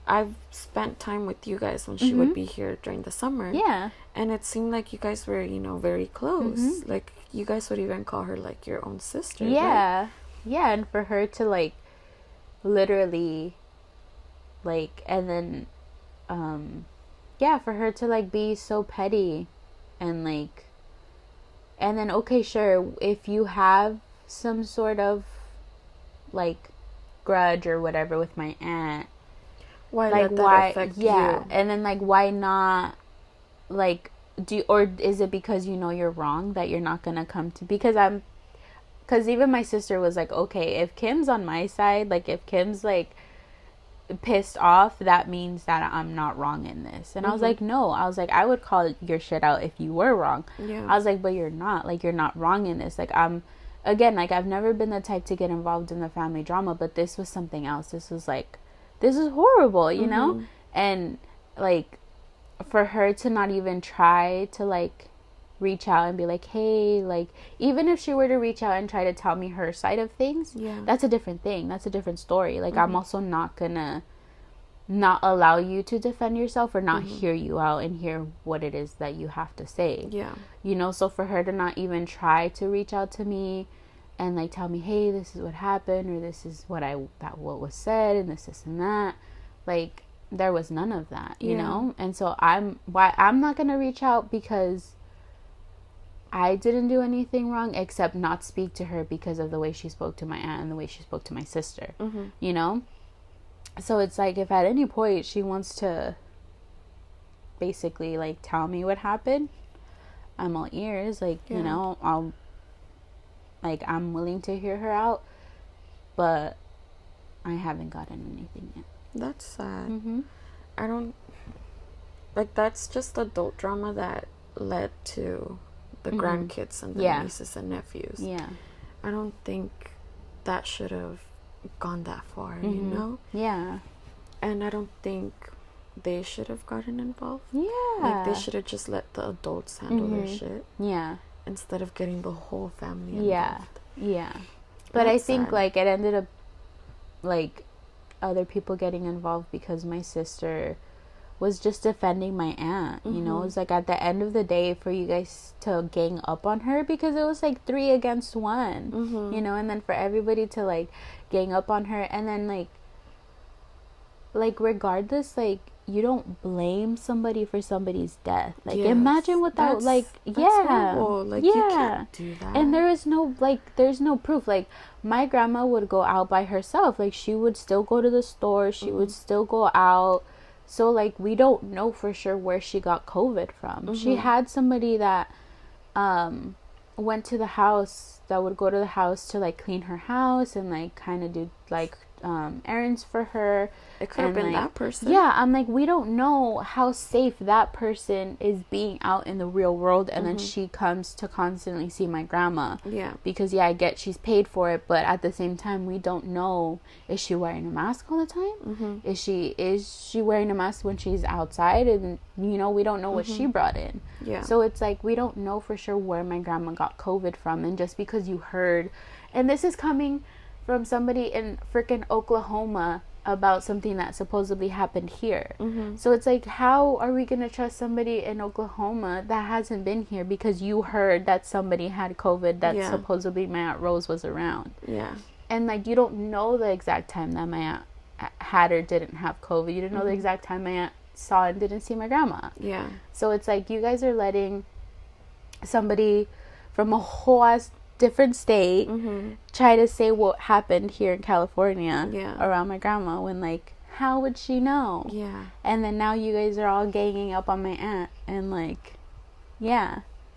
I've spent time with you guys when she would be here during the summer. Yeah. And it seemed like you guys were, you know, very close. Like, you guys would even call her, like, your own sister. Yeah. Right? Yeah, and for her to, like, literally, like, and then, for her to, like, be so petty and, like, and then, okay, sure, if you have some sort of, like, grudge or whatever with my aunt, why affect you? And then, like, why not, like, or is it because you know you're wrong that you're not gonna come to, because even my sister was like, okay, if Kim's on my side, like, if Kim's, like, pissed off, that means that I'm not wrong in this. And I was like, no, I was like, I would call your shit out if you were wrong. I was like, but you're not, like, you're not wrong in this. Like, again, like, I've never been the type to get involved in the family drama, but this was something else. This was horrible, you know? And, like, for her to not even try to, like, reach out and be like, hey, like, even if she were to reach out and try to tell me her side of things, that's a different thing. That's a different story. Like, I'm also not gonna not allow you to defend yourself or not hear you out and hear what it is that you have to say. Yeah. You know, so for her to not even try to reach out to me and, like, tell me, hey, this is what happened, or this is what was said, and this and that, like, there was none of that, you know? And so I'm not gonna reach out, because I didn't do anything wrong except not speak to her because of the way she spoke to my aunt and the way she spoke to my sister, you know? So it's like, if at any point she wants to basically, like, tell me what happened, I'm all ears. Like, you know, I'm willing to hear her out, but I haven't gotten anything yet. That's sad. I don't... Like, that's just adult drama that led to the grandkids and the nieces and nephews. Yeah. I don't think that should have gone that far, you know? Yeah. And I don't think they should have gotten involved. Yeah. Like, they should have just let the adults handle their shit. Yeah. Instead of getting the whole family involved. Yeah. But that's I think, sad. Like, it ended up, like, other people getting involved because my sister was just defending my aunt. You know, it was like at the end of the day for you guys to gang up on her, because it was like 3 against 1, you know, and then for everybody to like gang up on her, and then like regardless, like you don't blame somebody for somebody's death. Like, imagine without that's horrible. Like, you can't do that. And there's no proof. Like, my grandma would go out by herself. Like, she would still go to the store. She would still go out. So, like, we don't know for sure where she got COVID from. She had somebody that went to the house, that would go to the house to like clean her house and like kind of do like errands for her. It could have been like, that person. Yeah, I'm like, we don't know how safe that person is being out in the real world, and then she comes to constantly see my grandma. Yeah. Because I get she's paid for it, but at the same time, we don't know, is she wearing a mask all the time? Is she wearing a mask when she's outside? And you know, we don't know what she brought in. Yeah. So it's like, we don't know for sure where my grandma got COVID from, and just because you heard, and this is coming from somebody in freaking Oklahoma about something that supposedly happened here. So it's like, how are we going to trust somebody in Oklahoma that hasn't been here because you heard that somebody had COVID that supposedly my Aunt Rose was around? Yeah. And like, you don't know the exact time that my aunt had or didn't have COVID. You didn't know the exact time my aunt saw and didn't see my grandma. Yeah. So it's like, you guys are letting somebody from a whole ass different state try to say what happened here in California around my grandma, when like, how would she know? Yeah. And then now you guys are all ganging up on my aunt, and like,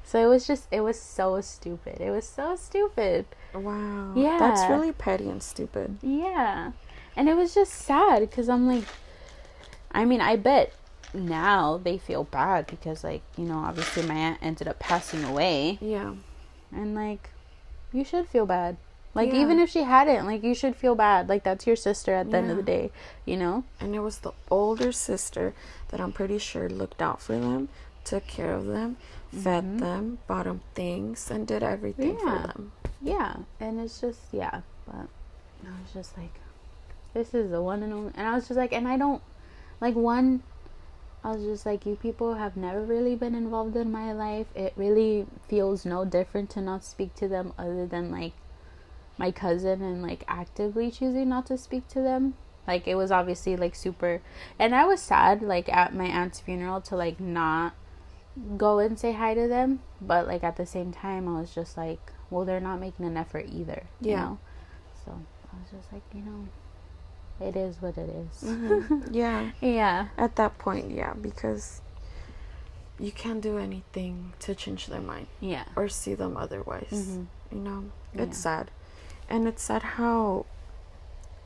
so it was so stupid. It was so stupid. Wow. Yeah, that's really petty and stupid. Yeah. And it was just sad, because I'm like, I mean, I bet now they feel bad because, like, you know, obviously my aunt ended up passing away. Yeah. And like, you should feel bad. Like, even if she hadn't, like, you should feel bad. Like, that's your sister at the end of the day, you know? And it was the older sister that I'm pretty sure looked out for them, took care of them, fed them, bought them things, and did everything for them. Yeah. And it's just, but I was just like, this is the one and only. And I was just like, and I don't, like, I was just like, you people have never really been involved in my life. It really feels no different to not speak to them, other than like my cousin, and like actively choosing not to speak to them. Like, it was obviously like super, and I was sad like at my aunt's funeral to like not go and say hi to them, but like at the same time I was just like, well, they're not making an effort either, you know? So I was just like, you know, it is what it is. Yeah. At that point, because you can't do anything to change their mind. Yeah. Or see them otherwise. You know? It's sad. And it's sad how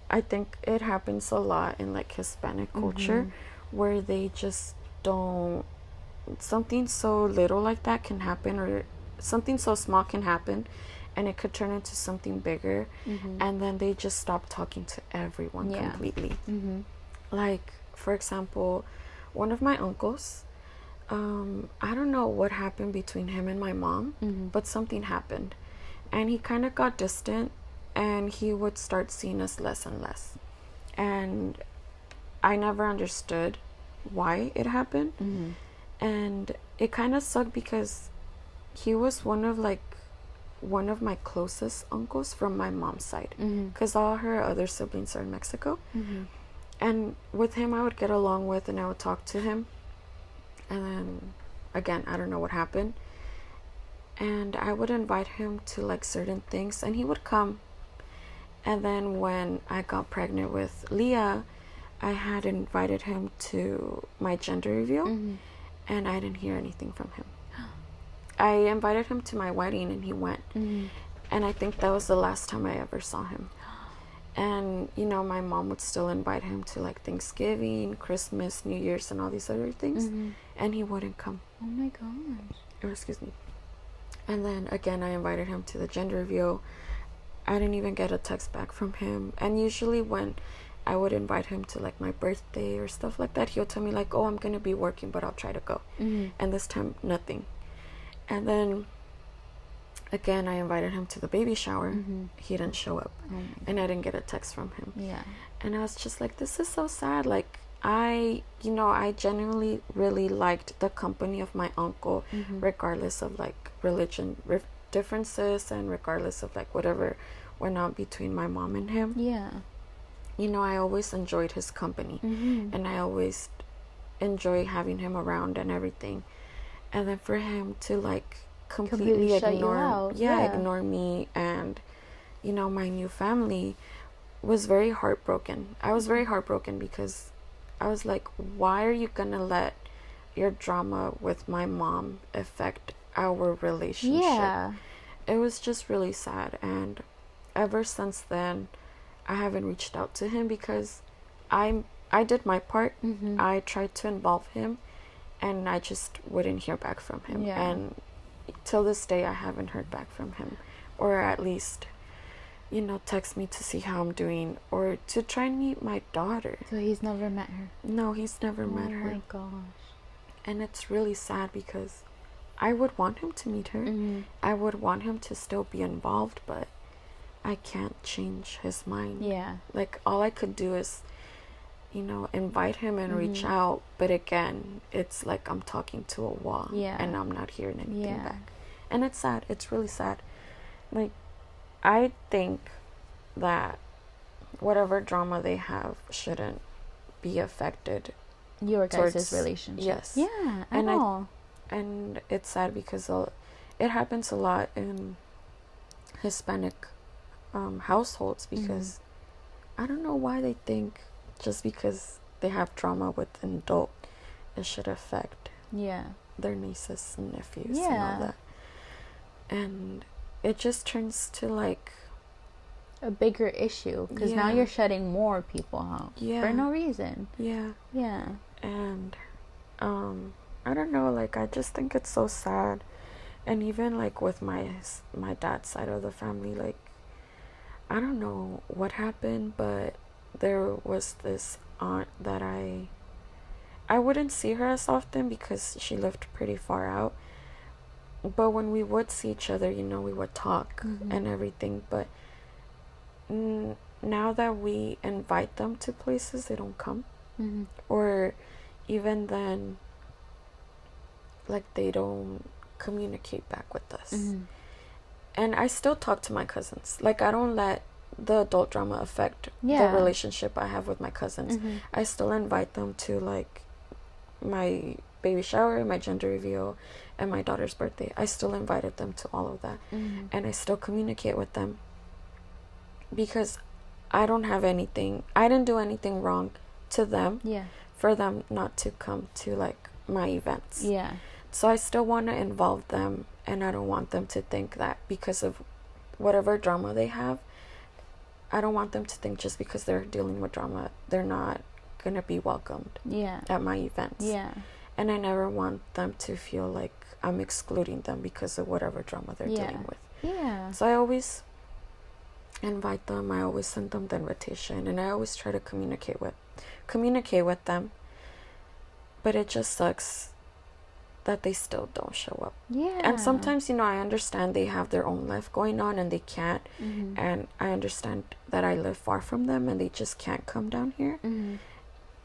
I think it happens a lot in like Hispanic culture, where they just don't, something so little like that can happen, or something so small can happen, and it could turn into something bigger, and then they just stop talking to everyone completely. Like, for example, one of my uncles, I don't know what happened between him and my mom, but something happened, and he kind of got distant, and he would start seeing us less and less, and I never understood why it happened. And it kind of sucked, because he was one of my closest uncles from my mom's side, because all her other siblings are in Mexico. And with him I would get along with, and I would talk to him, and then again, I don't know what happened, and I would invite him to like certain things, and he would come. And then when I got pregnant with Leah, I had invited him to my gender reveal, and I didn't hear anything from him. I invited him to my wedding, and he went. And I think that was the last time I ever saw him. And, you know, my mom would still invite him to, like, Thanksgiving, Christmas, New Year's, and all these other things. And he wouldn't come. Oh, my gosh. Oh, excuse me. And then, again, I invited him to the gender reveal. I didn't even get a text back from him. And usually when I would invite him to like my birthday or stuff like that, he'll tell me like, oh, I'm gonna be working, but I'll try to go. And this time, nothing. And then again, I invited him to the baby shower. He didn't show up. And I didn't get a text from him. And I was just like, this is so sad. Like, I genuinely really liked the company of my uncle, regardless of like religion differences and regardless of like whatever went on between my mom and him. Yeah. I always enjoyed his company, and I always enjoy having him around and everything. And then for him to like completely ignore ignore me and my new family was very heartbroken. I was very heartbroken because I was like, why are you gonna let your drama with my mom affect our relationship? Yeah. It was just really sad, and ever since then I haven't reached out to him because I did my part. I tried to involve him and I just wouldn't hear back from him. Yeah. And till this day I haven't heard back from him, or at least text me to see how I'm doing or to try and meet my daughter. So he's never met her? No, he's never met her. Oh my gosh. And it's really sad because I would want him to meet her. I would want him to still be involved, but I can't change his mind. Yeah. Like, all I could do is invite him and reach out, but again, it's like I'm talking to a wall. Yeah. And I'm not hearing anything back. And it's sad. It's really sad. Like, I think that whatever drama they have shouldn't be affected. Your guys' relationship. Yes. Yeah, at all. And it's sad because it happens a lot in Hispanic households because I don't know why they think just because they have drama with an adult, it should affect their nieces and nephews and all that. And it just turns to like a bigger issue because now you're shutting more people out for no reason. Yeah. And I don't know, like, I just think it's so sad. And even like with my dad's side of the family, like, I don't know what happened, but there was this aunt that I wouldn't see her as often because she lived pretty far out. But when we would see each other, we would talk and everything. But now that we invite them to places, they don't come. Or even then, like, they don't communicate back with us. And I still talk to my cousins. Like, I don't let the adult drama affect the relationship I have with my cousins. I still invite them to, like, my baby shower, my gender reveal, and my daughter's birthday. I still invited them to all of that. And I still communicate with them because I don't have anything. I didn't do anything wrong to them for them not to come to, like, my events. So I still want to involve them, and I don't want them to think that because of whatever drama they have, I don't want them to think just because they're dealing with drama, they're not going to be welcomed at my events. And I never want them to feel like I'm excluding them because of whatever drama they're dealing with. So I always invite them. I always send them the invitation, and I always try to communicate with them. But it just sucks that they still don't show up. And sometimes, I understand they have their own life going on and they can't. And I understand that I live far from them and they just can't come down here.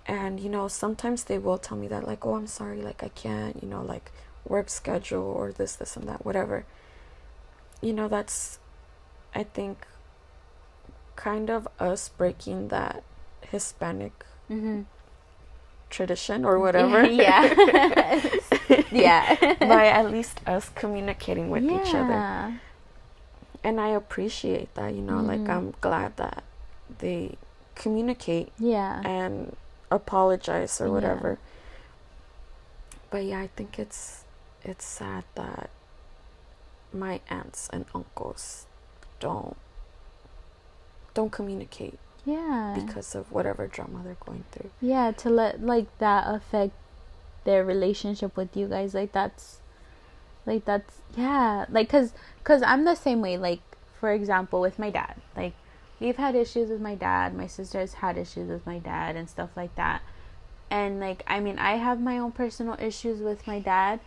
And, sometimes they will tell me that, like, oh, I'm sorry, like, I can't, like, work schedule or this and that, whatever. That's, I think, kind of us breaking that Hispanic tradition or whatever. By at least us communicating with each other. And I appreciate that, like, I'm glad that they communicate and apologize or whatever. But I think it's sad that my aunts and uncles don't communicate because of whatever drama they're going through. To let, like, that affect their relationship with you guys, like that's like because I'm the same way. Like, for example, with my dad, like, we've had issues with my dad, my sister's had issues with my dad and stuff like that. And, like, I mean, I have my own personal issues with my dad,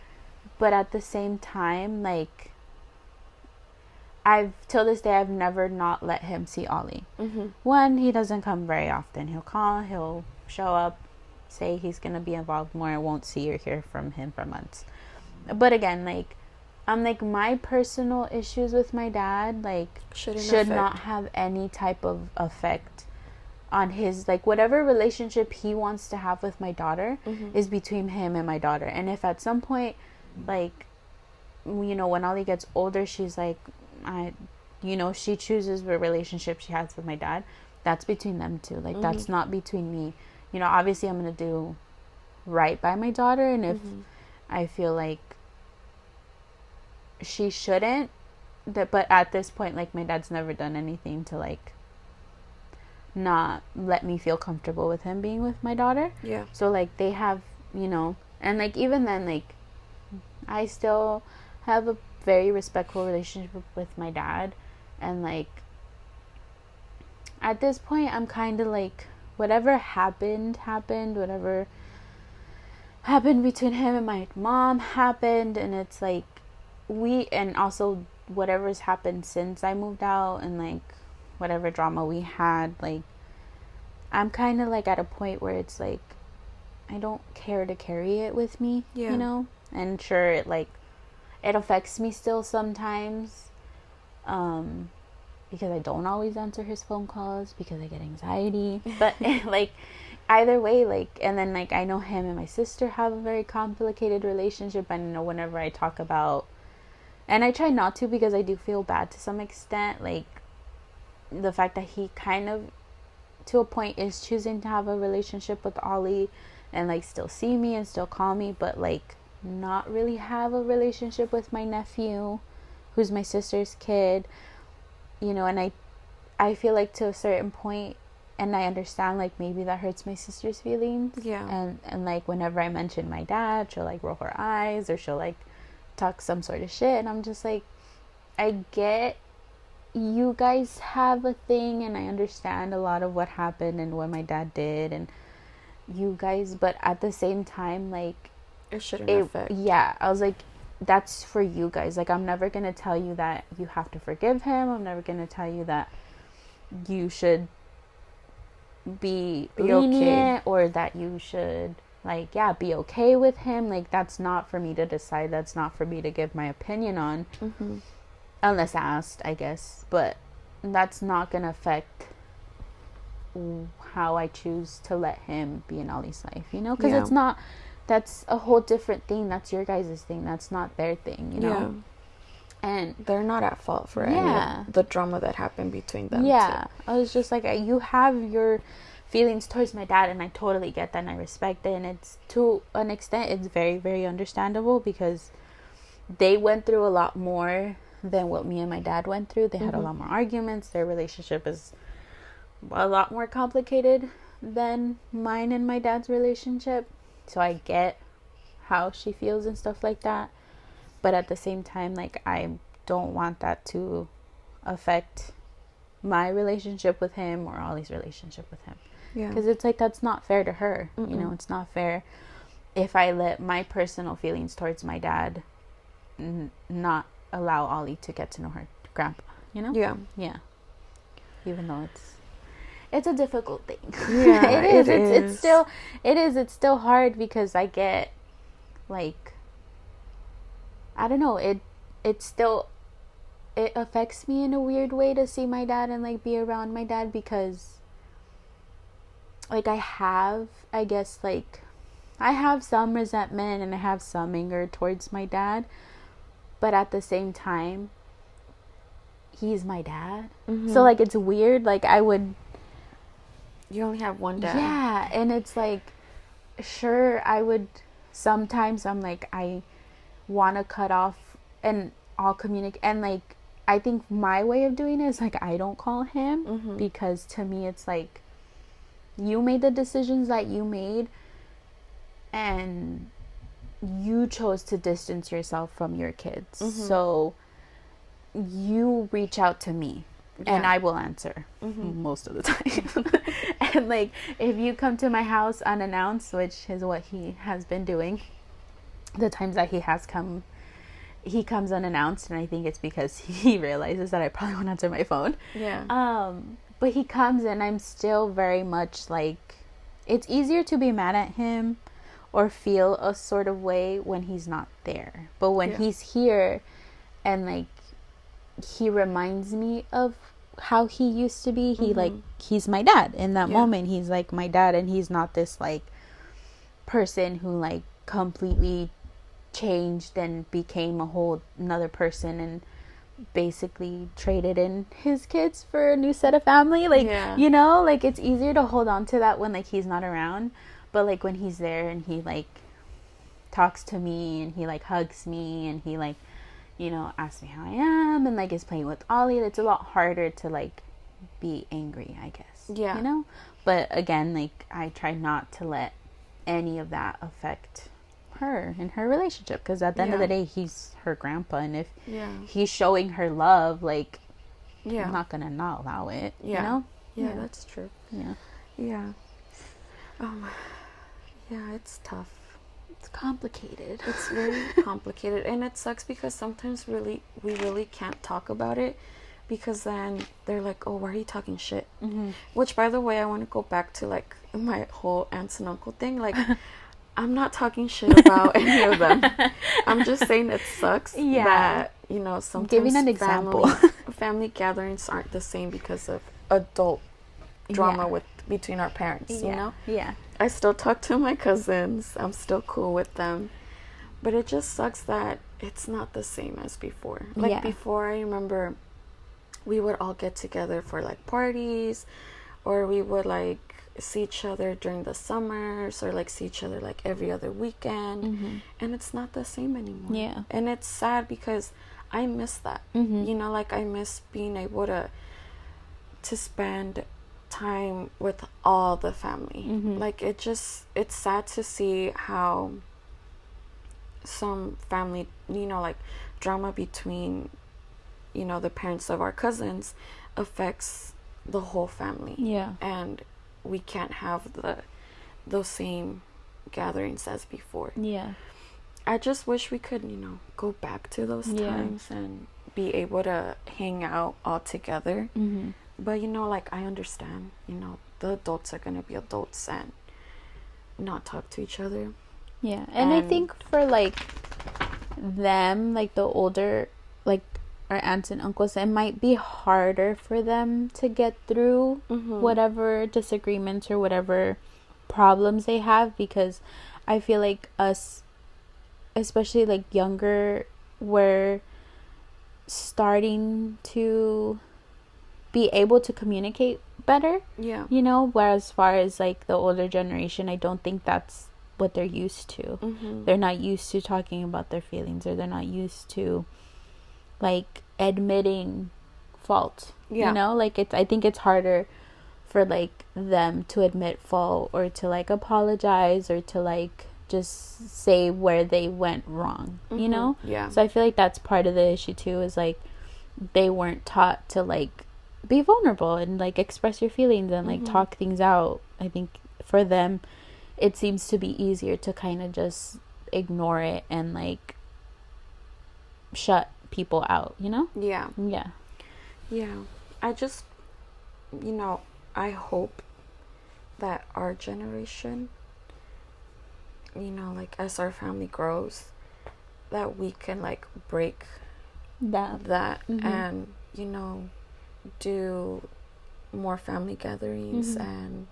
but at the same time, like, till this day, I've never not let him see Ollie. One, he doesn't come very often. He'll call, he'll show up, say he's gonna be involved more, I won't see or hear from him for months. But again, like, I'm like, my personal issues with my dad, like, should not have any type of effect on his, like, whatever relationship he wants to have with my daughter is between him and my daughter. And if at some point, like, you know, when Ollie gets older, she's like, she chooses the relationship she has with my dad, that's between them two. Like, that's not between me. You know, obviously I'm gonna do right by my daughter, and if I feel like she shouldn't, but at this point, like, my dad's never done anything to, like, not let me feel comfortable with him being with my daughter. Yeah. So, like, they have, you know, and, like, even then, like, I still have a very respectful relationship with my dad, and, like, at this point, I'm kind of like, whatever happened, whatever happened between him and my mom happened, and it's like, and also whatever's happened since I moved out, and, like, whatever drama we had, like, I'm kind of, like, at a point where it's like, I don't care to carry it with me, you know? And sure, it, like, it affects me still sometimes, because I don't always answer his phone calls, because I get anxiety, but, like, either way, like, and then, like, I know him and my sister have a very complicated relationship. I know whenever I talk about, and I try not to, because I do feel bad to some extent, like, the fact that he kind of, to a point, is choosing to have a relationship with Ollie, and, like, still see me and still call me, but, like, not really have a relationship with my nephew, who's my sister's kid, you know. And I feel like, to a certain point, and I understand, like, maybe that hurts my sister's feelings, and like, whenever I mention my dad, she'll, like, roll her eyes, or she'll, like, talk some sort of shit, and I'm just like, I get you guys have a thing, and I understand a lot of what happened and what my dad did, and you guys, but at the same time, like, it shouldn't affect. Yeah, I was like, that's for you guys. Like, I'm never gonna tell you that you have to forgive him. I'm never gonna tell you that you should be lenient, or that you should, like, be okay with him. Like, that's not for me to decide. That's not for me to give my opinion on, unless asked, I guess. But that's not gonna affect how I choose to let him be in Ollie's life, you know? Because it's not, that's a whole different thing. That's your guys' thing. That's not their thing, you know? And they're not at fault for any of the drama that happened between them. I was just like, you have your feelings towards my dad, and I totally get that, and I respect it, and it's, to an extent, it's very, very understandable, because they went through a lot more than what me and my dad went through. They had a lot more arguments. Their relationship is a lot more complicated than mine and my dad's relationship, so I get how she feels and stuff like that. But at the same time, like, I don't want that to affect my relationship with him, or Ollie's relationship with him, because it's like, that's not fair to her. You know, it's not fair if I let my personal feelings towards my dad not allow Ollie to get to know her grandpa, you know? Even though it's a difficult thing. It's still hard, because I get, like, I don't know, it affects me in a weird way to see my dad and, like, be around my dad, because, like, I guess, like, I have some resentment and I have some anger towards my dad, but at the same time, he's my dad. So, like, it's weird. Like, you only have one dad. Yeah, and it's like, sure, I would, sometimes I'm like, I want to cut off and all communicate, and, like, I think my way of doing it is, like, I don't call him, because to me it's like, you made the decisions that you made, and you chose to distance yourself from your kids, so you reach out to me, and I will answer most of the time. And, like, if you come to my house unannounced, which is what he has been doing, the times that he has come, he comes unannounced, and I think it's because he realizes that I probably won't answer my phone. Yeah. But he comes, and I'm still very much, like, it's easier to be mad at him or feel a sort of way when he's not there. But when he's here and like he reminds me of how he used to be, he like he's my dad in that moment. He's like my dad, and he's not this like person who like completely changed and became a whole another person and basically traded in his kids for a new set of family. Like you know, like it's easier to hold on to that when like he's not around. But like when he's there and he like talks to me and he like hugs me and he like, you know, asks me how I am and like is playing with Ollie, it's a lot harder to like be angry, I guess. You know? But again, like I try not to let any of that affect her in her relationship, because at the end of the day he's her grandpa, and if he's showing her love, like I'm not gonna not allow it. You know? That's true. Yeah it's tough. It's complicated. It's very complicated, and it sucks because sometimes we really can't talk about it, because then they're like, oh, why are you talking shit? Which, by the way, I want to go back to like my whole aunts and uncle thing. Like I'm not talking shit about any of them. I'm just saying it sucks that, you know, sometimes giving an example. Family gatherings aren't the same because of adult drama between our parents, you know? I still talk to my cousins. I'm still cool with them. But it just sucks that it's not the same as before. Like before, I remember we would all get together for like parties, or we would like see each other during the summers, or like see each other like every other weekend. And it's not the same anymore. And it's sad because I miss that. You know, like I miss being able to spend time with all the family. Like it's sad to see how some family, you know, like drama between, you know, the parents of our cousins affects the whole family. And we can't have those same gatherings as before. I just wish we could, you know, go back to those times and be able to hang out all together. But, you know, like, I understand, you know, the adults are going to be adults and not talk to each other. And I think for, like, them, like, the older, like, our aunts and uncles, it might be harder for them to get through whatever disagreements or whatever problems they have, because I feel like us, especially, like, younger, we're starting to be able to communicate better, you know, whereas as far as like the older generation, I don't think that's what they're used to. They're not used to talking about their feelings, or they're not used to like admitting fault. You know, like I think it's harder for like them to admit fault, or to like apologize, or to like just say where they went wrong, you know? So I feel like that's part of the issue too, is like they weren't taught to like be vulnerable and like express your feelings and like talk things out. I think for them it seems to be easier to kind of just ignore it and like shut people out, you know? I just, you know, I hope that our generation, you know, like as our family grows, that we can like break that and, you know, do more family gatherings and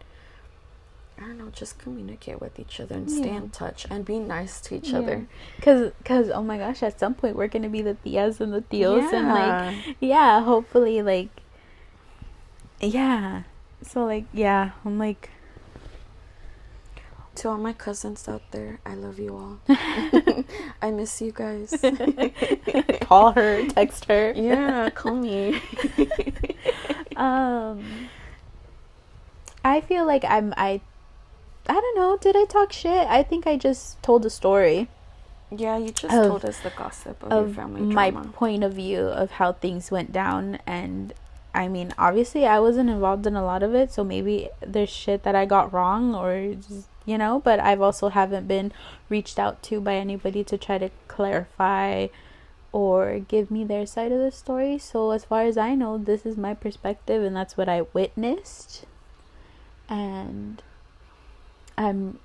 I don't know, just communicate with each other and stay in touch and be nice to each other, because oh my gosh, at some point we're gonna be the tias and the tios and like hopefully like so like I'm like, to all my cousins out there, I love you all. I miss you guys. Call her, text her. Call me. I feel like I don't know, did I talk shit? I think I just told a story. You just told us the gossip of your family drama. My point of view of how things went down, and I mean, obviously I wasn't involved in a lot of it, so maybe there's shit that I got wrong, or just, you know, but I've also haven't been reached out to by anybody to try to clarify or give me their side of the story. So as far as I know, this is my perspective and that's what I witnessed. And I'm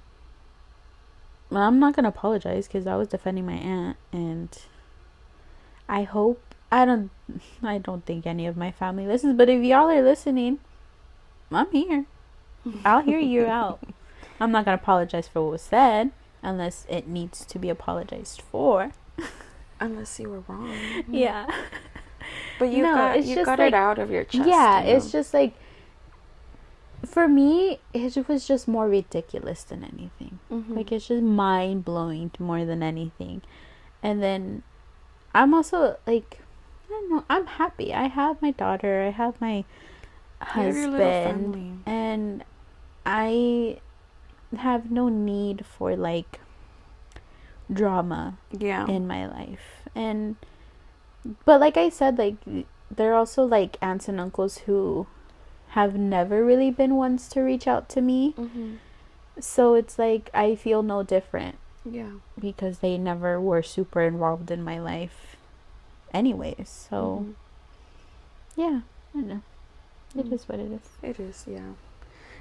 not gonna apologize because I was defending my aunt, and I hope I don't think any of my family listens, but if y'all are listening, I'm here. I'll hear you out. I'm not gonna apologize for what was said unless it needs to be apologized for. Unless you were wrong. Yeah. But you got it out of your chest. Yeah, it's just like, for me, it was just more ridiculous than anything. Like, it's just mind-blowing more than anything. And then I'm also like, I don't know, I'm happy. I have my daughter, I have my husband, and I have no need for like drama in my life. But like I said, like, there are also like aunts and uncles who have never really been ones to reach out to me. So it's like I feel no different. Yeah. Because they never were super involved in my life anyways. So yeah, I don't know. It is what it is. It is, yeah.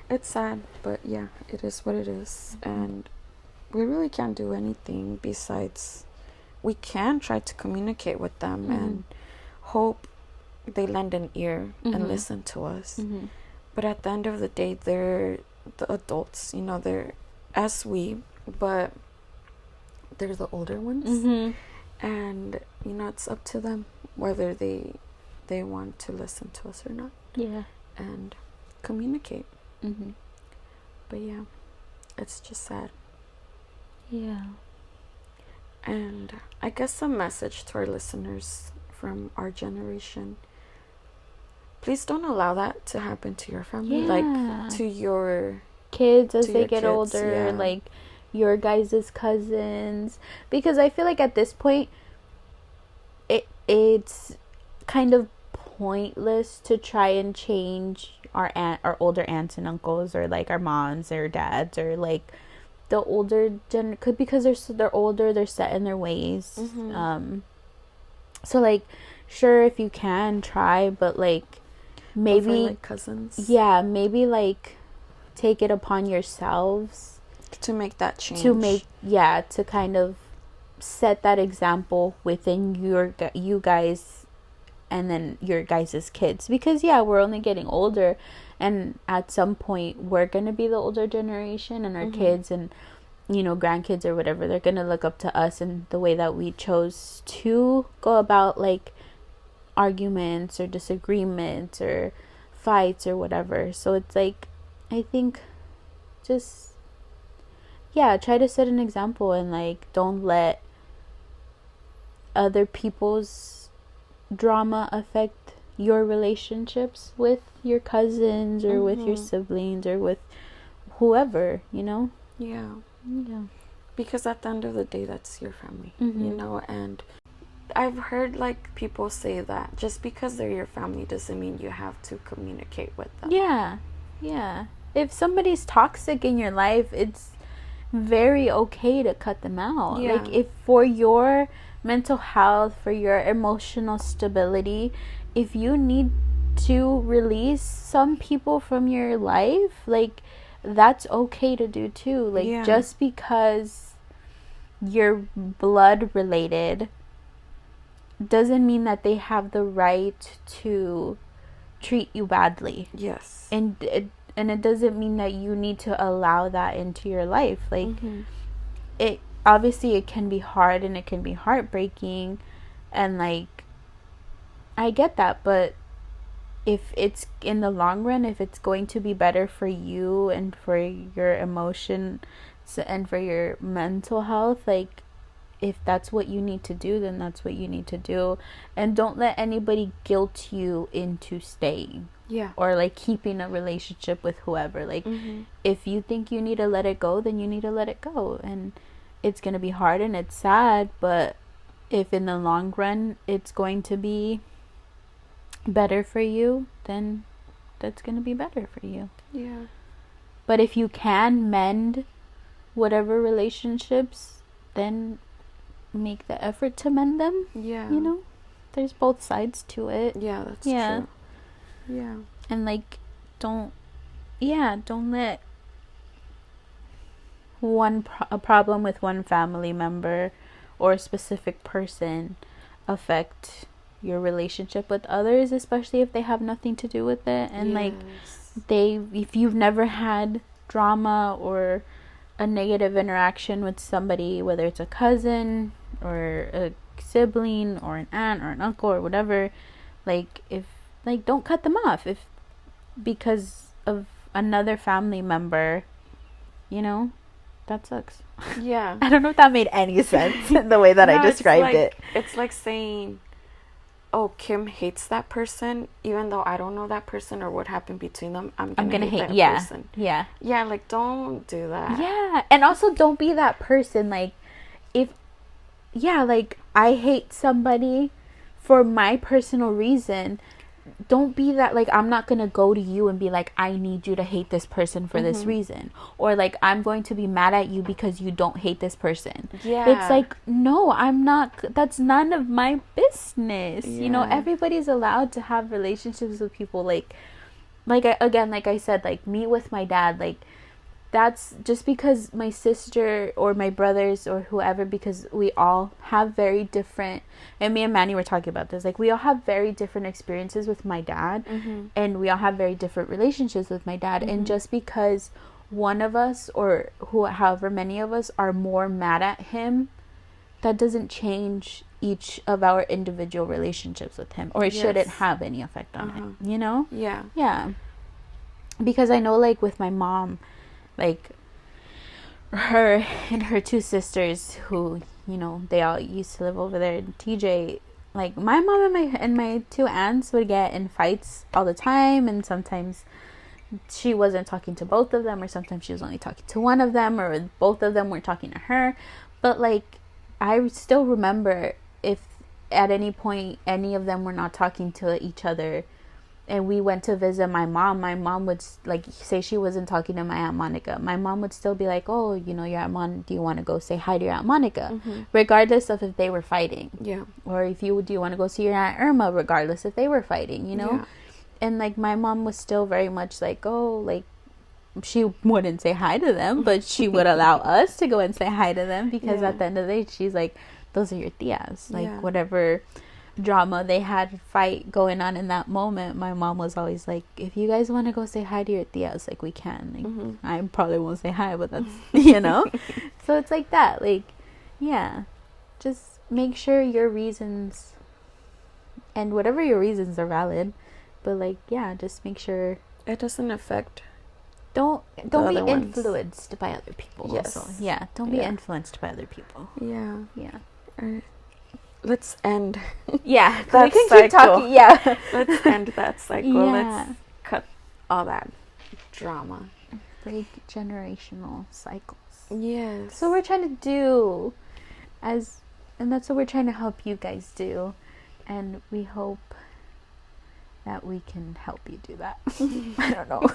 It's sad, but yeah, it is what it is. And we really can't do anything besides, we can try to communicate with them and hope they lend an ear and listen to us. But at the end of the day, they're the adults, you know, they're as we, but they're the older ones. And, you know, it's up to them whether they want to listen to us or not. Yeah. And communicate. But yeah, it's just sad. Yeah. And I guess a message to our listeners from our generation: please don't allow that to happen to your family. Like, to your kids as they get older, like your guys' cousins. Because I feel like at this point, it's kind of pointless to try and change our older aunts and uncles, or like our moms or dads, or like the older because they're older, they're set in their ways. So like, sure, if you can try, but like maybe for, like, cousins, maybe like take it upon yourselves to make that change, to kind of set that example within you guys, and then your guys' kids. Because we're only getting older, and at some point we're gonna be the older generation, and our kids and, you know, grandkids or whatever, they're gonna look up to us and the way that we chose to go about like arguments or disagreements or fights or whatever. So it's like, I think just try to set an example, and like, don't let other people's drama affect your relationships with your cousins or with your siblings or with whoever, you know. Yeah. Because at the end of the day, that's your family, you know. And I've heard like people say that just because they're your family doesn't mean you have to communicate with them. Yeah. If somebody's toxic in your life, it's very okay to cut them out. Like, if for your mental health, for your emotional stability, if you need to release some people from your life, like, that's okay to do too. Like, just because you're blood related doesn't mean that they have the right to treat you badly. Yes. And it doesn't mean that you need to allow that into your life. Like, it obviously, it can be hard and it can be heartbreaking, and like, I get that, but if it's in the long run, if it's going to be better for you and for your emotions and for your mental health, like, if that's what you need to do, then that's what you need to do. And don't let anybody guilt you into staying. Or like keeping a relationship with whoever. Like, if you think you need to let it go, then you need to let it go. And it's going to be hard and it's sad, but if in the long run it's going to be better for you, then that's going to be better for you. But if you can mend whatever relationships, then make the effort to mend them. You know, there's both sides to it. That's true. And like, don't let a problem with one family member or a specific person affect your relationship with others, especially if they have nothing to do with it. And like if you've never had drama or a negative interaction with somebody, whether it's a cousin or a sibling or an aunt or an uncle or whatever, like if like don't cut them off if because of another family member, you know, that sucks. Yeah. I don't know if that made any sense in the way that I described it. It's like saying, oh, Kim hates that person, even though I don't know that person or what happened between them. I'm gonna hate that person. Yeah. Yeah, like, don't do that. Yeah. And also don't be that person. Like, like, I hate somebody for my personal reason. Don't be that, like, I'm not gonna go to you and be like, I need you to hate this person for this reason, or like I'm going to be mad at you because you don't hate this person. It's like, no, I'm not. That's none of my business. You know, everybody's allowed to have relationships with people. Like I said, like me with my dad, like that's just because my sister or my brothers or whoever, because we all have very different, and me and Manny were talking about this, like we all have very different experiences with my dad, and we all have very different relationships with my dad, and just because one of us or however many of us are more mad at him, that doesn't change each of our individual relationships with him, or it shouldn't have any effect on him, you know? Yeah. Because I know, like with my mom, like her and her two sisters, who, you know, they all used to live over there in TJ, like my mom and my two aunts would get in fights all the time, and sometimes she wasn't talking to both of them, or sometimes she was only talking to one of them, or both of them weren't talking to her. But like I still remember, if at any point any of them were not talking to each other and we went to visit my mom would like say she wasn't talking to my Aunt Monica. My mom would still be like, oh, you know, your Aunt Mon, do you want to go say hi to your Aunt Monica? Regardless of if they were fighting. Yeah. Or if do you want to go see your Aunt Irma, regardless if they were fighting, you know? Yeah. And like my mom was still very much like, oh, like she wouldn't say hi to them, but she would allow us to go and say hi to them, because at the end of the day, she's like, those are your tias. Like whatever drama they had fight going on in that moment, my mom was always like, if you guys want to go say hi to your tias, like we can. Like I probably won't say hi, but that's you know. So it's like that, like just make sure your reasons, and whatever your reasons, are valid, but like just make sure it doesn't affect, don't be influenced by other people. Yes. Also. Don't be influenced by other people. Let's end. Yeah, that we can cycle. keep talking. Yeah, let's end that cycle. Let's cut all that drama. Break generational cycles. Yes. So we're trying to do, and that's what we're trying to help you guys do, and we hope that we can help you do that. I don't know.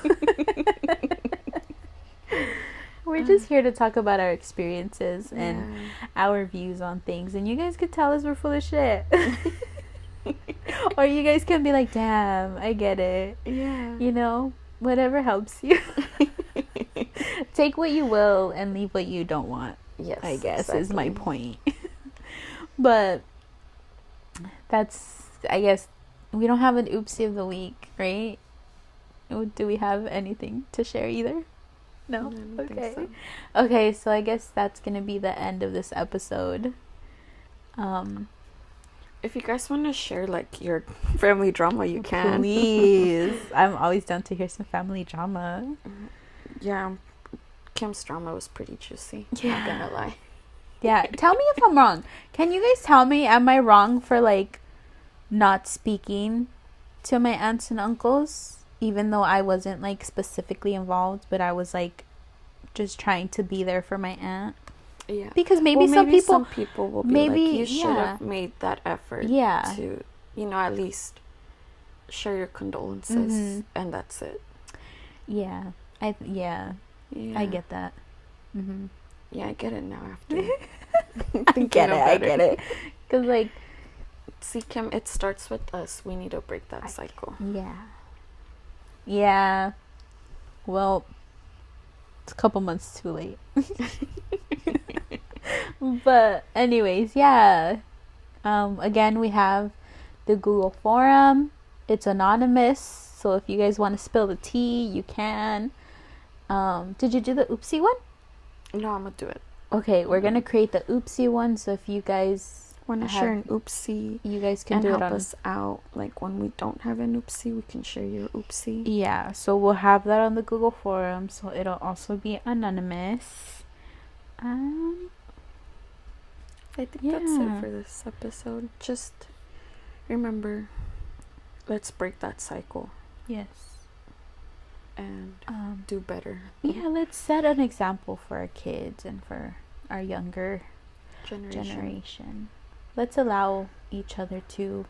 We're just here to talk about our experiences and our views on things, and you guys could tell us we're full of shit. Or you guys can be like, damn, I get it. Yeah. You know, whatever helps you. Take what you will and leave what you don't want. Yes, I guess is my point. But that's, I guess, we don't have an oopsie of the week, right? Do we have anything to share either? No? Okay. So. Okay, so I guess that's going to be the end of this episode. If you guys want to share, like, your family drama, you can. Please. I'm always down to hear some family drama. Yeah. Kim's drama was pretty juicy. Yeah. Not gonna lie. Yeah. Tell me if I'm wrong. Can you guys tell me, am I wrong for, like, not speaking to my aunts and uncles? Even though I wasn't, like, specifically involved, but I was, like, just trying to be there for my aunt. Yeah. Because maybe some people will be like, you should have made that effort to, you know, at least share your condolences, and that's it. Yeah. I get that. Yeah, I get it now after I get it. Because, like, see, Kim, it starts with us. We need to break that cycle. Yeah. Well, It's a couple months too late. But anyways, yeah. Again, we have the Google forum. It's anonymous, so if you guys want to spill the tea, you can. Did you do the oopsie one? No, I'm gonna do it. Okay, we're gonna create the oopsie one, so if you guys want to share an oopsie, you guys can and do help it on us out. Like when we don't have an oopsie, we can share your oopsie. Yeah, so we'll have that on the Google forum, so it'll also be anonymous. I think that's it for this episode. Just remember, let's break that cycle. Yes. And do better. Yeah, let's set an example for our kids and for our younger generation. Let's allow each other to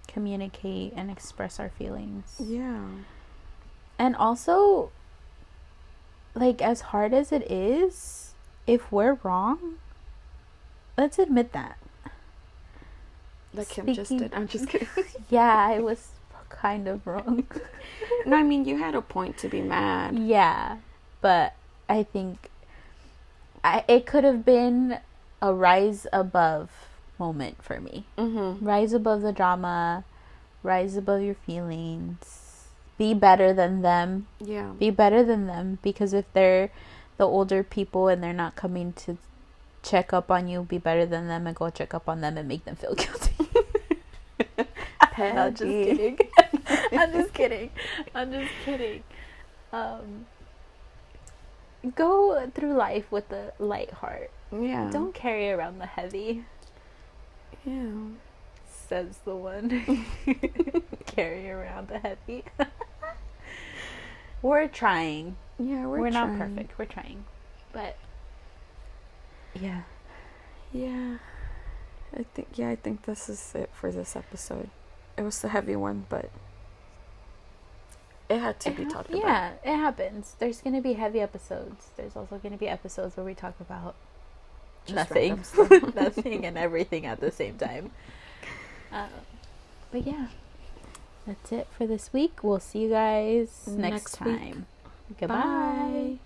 communicate and express our feelings. Yeah. And also, like, as hard as it is, if we're wrong, let's admit that. Like Kim just did. I'm just kidding. Yeah, I was kind of wrong. No, I mean, you had a point to be mad. Yeah, but I think it could have been a rise above moment for me. Mm-hmm. Rise above the drama, rise above your feelings, be better than them. Yeah. Be better than them, because if they're the older people and they're not coming to check up on you, be better than them and go check up on them and make them feel guilty. No, just kidding. I'm just kidding. Go through life with a light heart. Yeah. Don't carry around the heavy. Yeah. Says the one. Carry around the heavy. We're trying. Yeah, we're not perfect. We're trying. But yeah. Yeah. I think this is it for this episode. It was a heavy one, but it had to be talked about. Yeah, it happens. There's going to be heavy episodes. There's also going to be episodes where we talk about just nothing. Nothing and everything at the same time. But yeah, that's it for this week. We'll see you guys next time. Week. Goodbye. Bye.